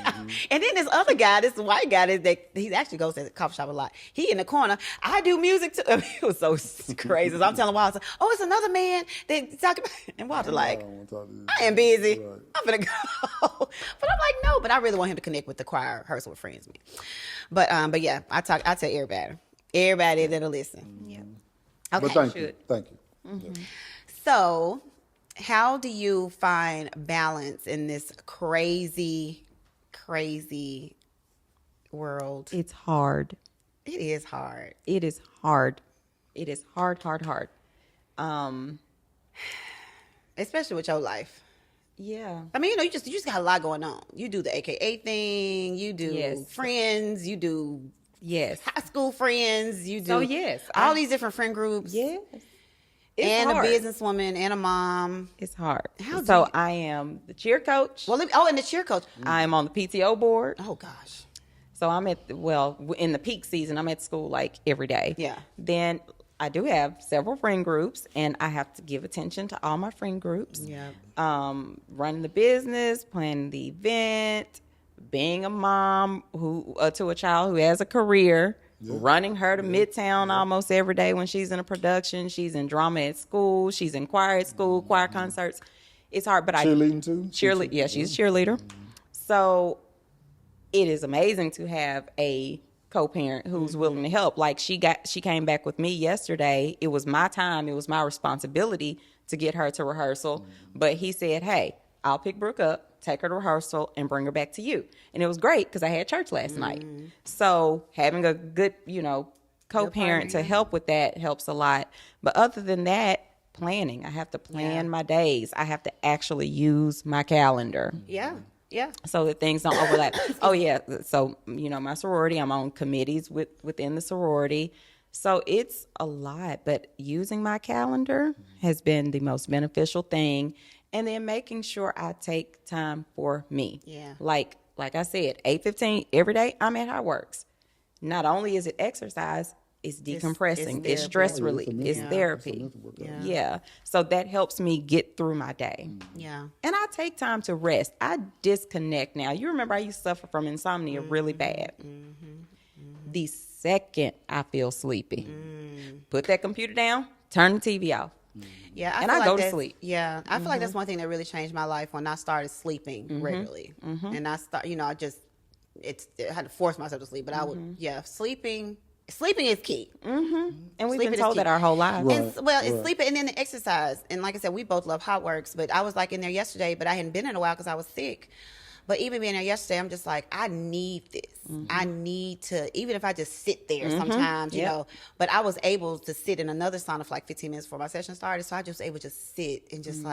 And then this other guy, this white guy, he actually goes to the coffee shop a lot. He in the corner. I do music too. I mean, it was so crazy. So I'm telling Walter, oh, it's another man that talking about. And Walter like, I am busy. Right. I'm gonna go. But I'm like, no. But I really want him to connect with the choir rehearsal with friends. But yeah, I tell everybody that'll listen. Yeah. Okay. But thank you. Yeah. So, how do you find balance in this crazy world? It's hard. It is hard. It is hard. It is hard. Especially with your life. Yeah. I mean, you just got a lot going on. You do the AKA thing. You do friends. You do high school friends. You do all these different friend groups. Yes. And hard. A businesswoman and a mom. It's hard. So I am the cheer coach. And the cheer coach. I am on the PTO board. Oh gosh. So I'm in the peak season, I'm at school like every day. Yeah. Then I do have several friend groups, and I have to give attention to all my friend groups. Yeah. Running the business, planning the event, being a mom to a child who has a career. Running her to Midtown almost every day when she's in a production. She's in drama at school. She's in choir at school, choir concerts. It's hard, but cheerleading too? She's a cheerleader. So it is amazing to have a co-parent who's willing to help. Like she came back with me yesterday. It was my time. It was my responsibility to get her to rehearsal. But he said, hey, I'll pick Brooke up, take her to rehearsal, and bring her back to you. And it was great because I had church last night. So having a good, co-parent to help with that helps a lot. But other than that, planning. I have to plan my days. I have to actually use my calendar. Yeah. Yeah. So that things don't overlap. Oh, yeah. So, my sorority, I'm on committees within the sorority. So it's a lot. But using my calendar has been the most beneficial thing. And then making sure I take time for me. Yeah. Like I said, 8:15 every day, I'm at High Works. Not only is it exercise, it's decompressing. It's therapy. stress relief. It's therapy. Yeah. So that helps me get through my day. Yeah. And I take time to rest. I disconnect now. You remember I used to suffer from insomnia really bad. The second I feel sleepy, put that computer down, turn the TV off. Yeah, I go to sleep. Yeah, I feel like that's one thing that really changed my life when I started sleeping regularly. And I I had to force myself to sleep, but I would, sleeping is key. And we've been told that our whole lives. Right. It's sleeping and then the exercise. And like I said, we both love Hot Works, but I was like in there yesterday, but I hadn't been in a while because I was sick. But even being there yesterday, I'm just like, I need this. I need to, even if I just sit there sometimes, you know. But I was able to sit in another sauna for like 15 minutes before my session started. So I just was able to just sit and just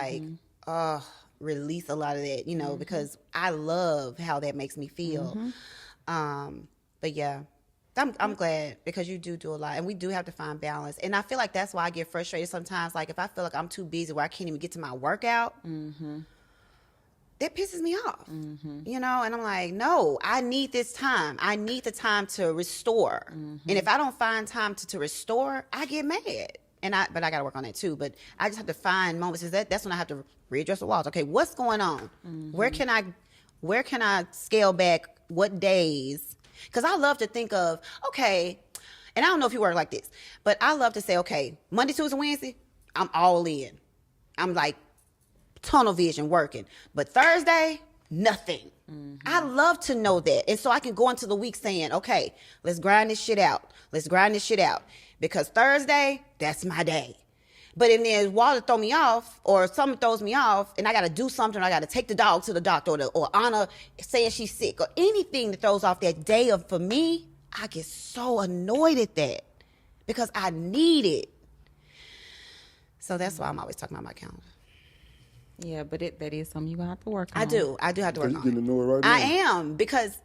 release a lot of that, you know, because I love how that makes me feel. But yeah, I'm glad because you do a lot and we do have to find balance. And I feel like that's why I get frustrated sometimes. Like if I feel like I'm too busy where I can't even get to my workout, that pisses me off, you know? And I'm like, no, I need this time. I need the time to restore. And if I don't find time to restore, I get mad. But I got to work on that too. But I just have to find moments. That's when I have to readdress the walls. Okay, what's going on? Where can I scale back? What days? Because I love to think of, okay, and I don't know if you work like this, but I love to say, okay, Monday, Tuesday, Wednesday, I'm all in. I'm like tunnel vision working. But Thursday, nothing. I love to know that. And so I can go into the week saying, okay, let's grind this shit out. Because Thursday, that's my day. But if there's water throw me off or something throws me off and I got to do something, or I got to take the dog to the doctor or Anna saying she's sick or anything that throws off that day for me, I get so annoyed at that because I need it. So that's why I'm always talking about my calendar. Yeah, but that is something you're going to have to work on. I do have to work on it. You getting to know it right now? I am because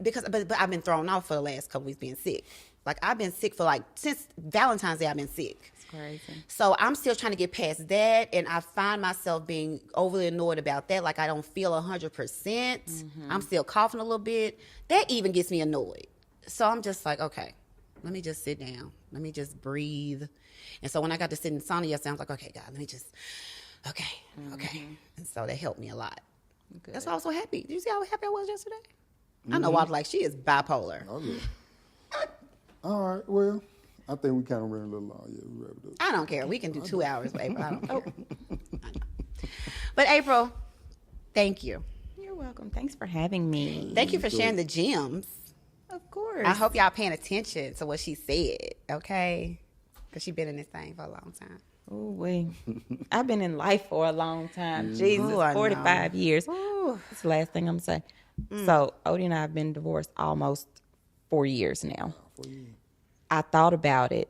I've been thrown off for the last couple weeks being sick. Like I've been sick for since Valentine's Day I've been sick. It's crazy. So I'm still trying to get past that and I find myself being overly annoyed about that. Like I don't feel 100%. I'm still coughing a little bit. That even gets me annoyed. So I'm just like, okay, let me just sit down. Let me just breathe. And so when I got to sit in the sauna yesterday, I was like, okay, God, let me just, okay. And so that helped me a lot. Good. That's why I was so happy. Did you see how happy I was yesterday? I know I was like, she is bipolar. Oh, yeah. All right, well, I think we kind of ran a little long. Yeah, we wrapped it up. I don't care. We can do 2 hours, but April, I don't care. I know. But April, thank you. You're welcome. Thanks for having me. Thank you for sharing the gems. Of course. I hope y'all paying attention to what she said, okay? Because she's been in this thing for a long time. Oh, wait. I've been in life for a long time. Jesus, Ooh, 45 years. Ooh. That's the last thing I'm going to say. So, Odie and I have been divorced almost 4 years now. I thought about it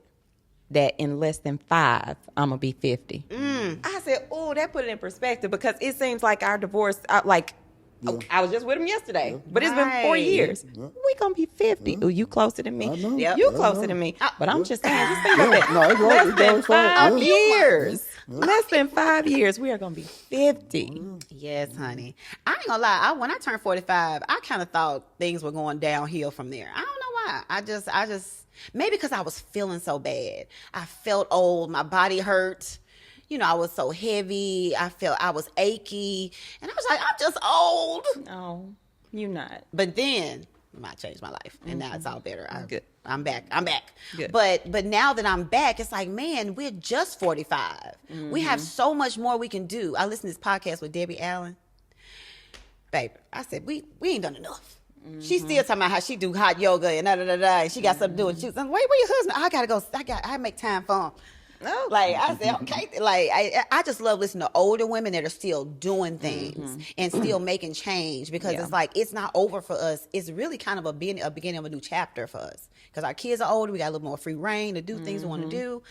that in less than 5, I'm going to be 50. I said, oh, that put it in perspective because it seems like our divorce, I was just with him yesterday, but it's been 4 years. Yeah. We going to be 50. Oh, you closer than me. I know. Yep. You I closer know. than me. But I'm just saying, just think about that. No, it's right. Less than 5 Yeah. years. Less than 5 years, we are going to be 50. Yes, honey. I ain't gonna lie. When I turned 45, I kind of thought things were going downhill from there. I don't know why. I just maybe because I was feeling so bad. I felt old. My body hurt. You know, I was so heavy. I felt I was achy. And I was like, I'm just old. No, you're not. But then I changed my life. And now it's all better. Good. I'm back. Good. But now that I'm back, it's like, man, we're just 45. We have so much more we can do. I listened to this podcast with Debbie Allen. Baby, I said, we ain't done enough. She's still talking about how she do hot yoga and and she got something to do. And she was like, wait, where your husband? I gotta go. I make time for him. Oh. Like I said, okay. Like I just love listening to older women that are still doing things and still making change because it's like it's not over for us. It's really kind of a beginning of a new chapter for us because our kids are older. We got a little more free reign to do things we want to do.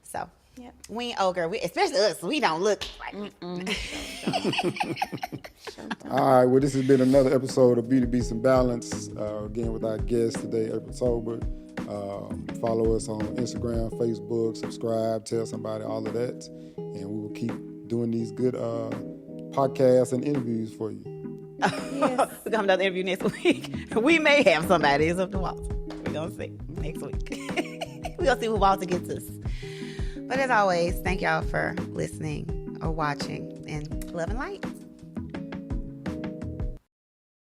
So we ain't old girl. Especially us. We don't look like. All right, well, this has been another episode of Beauty Beats and Balance. Again, with our guest today, April Tolbert. Follow us on Instagram, Facebook, subscribe, tell somebody, all of that. And we will keep doing these good podcasts and interviews for you. Yes. We're going to have another interview next week. We may have somebody. It's up to Walter. We're going to see next week. gonna see who Walter gets us. But as always, thank y'all for listening or watching, and love and light.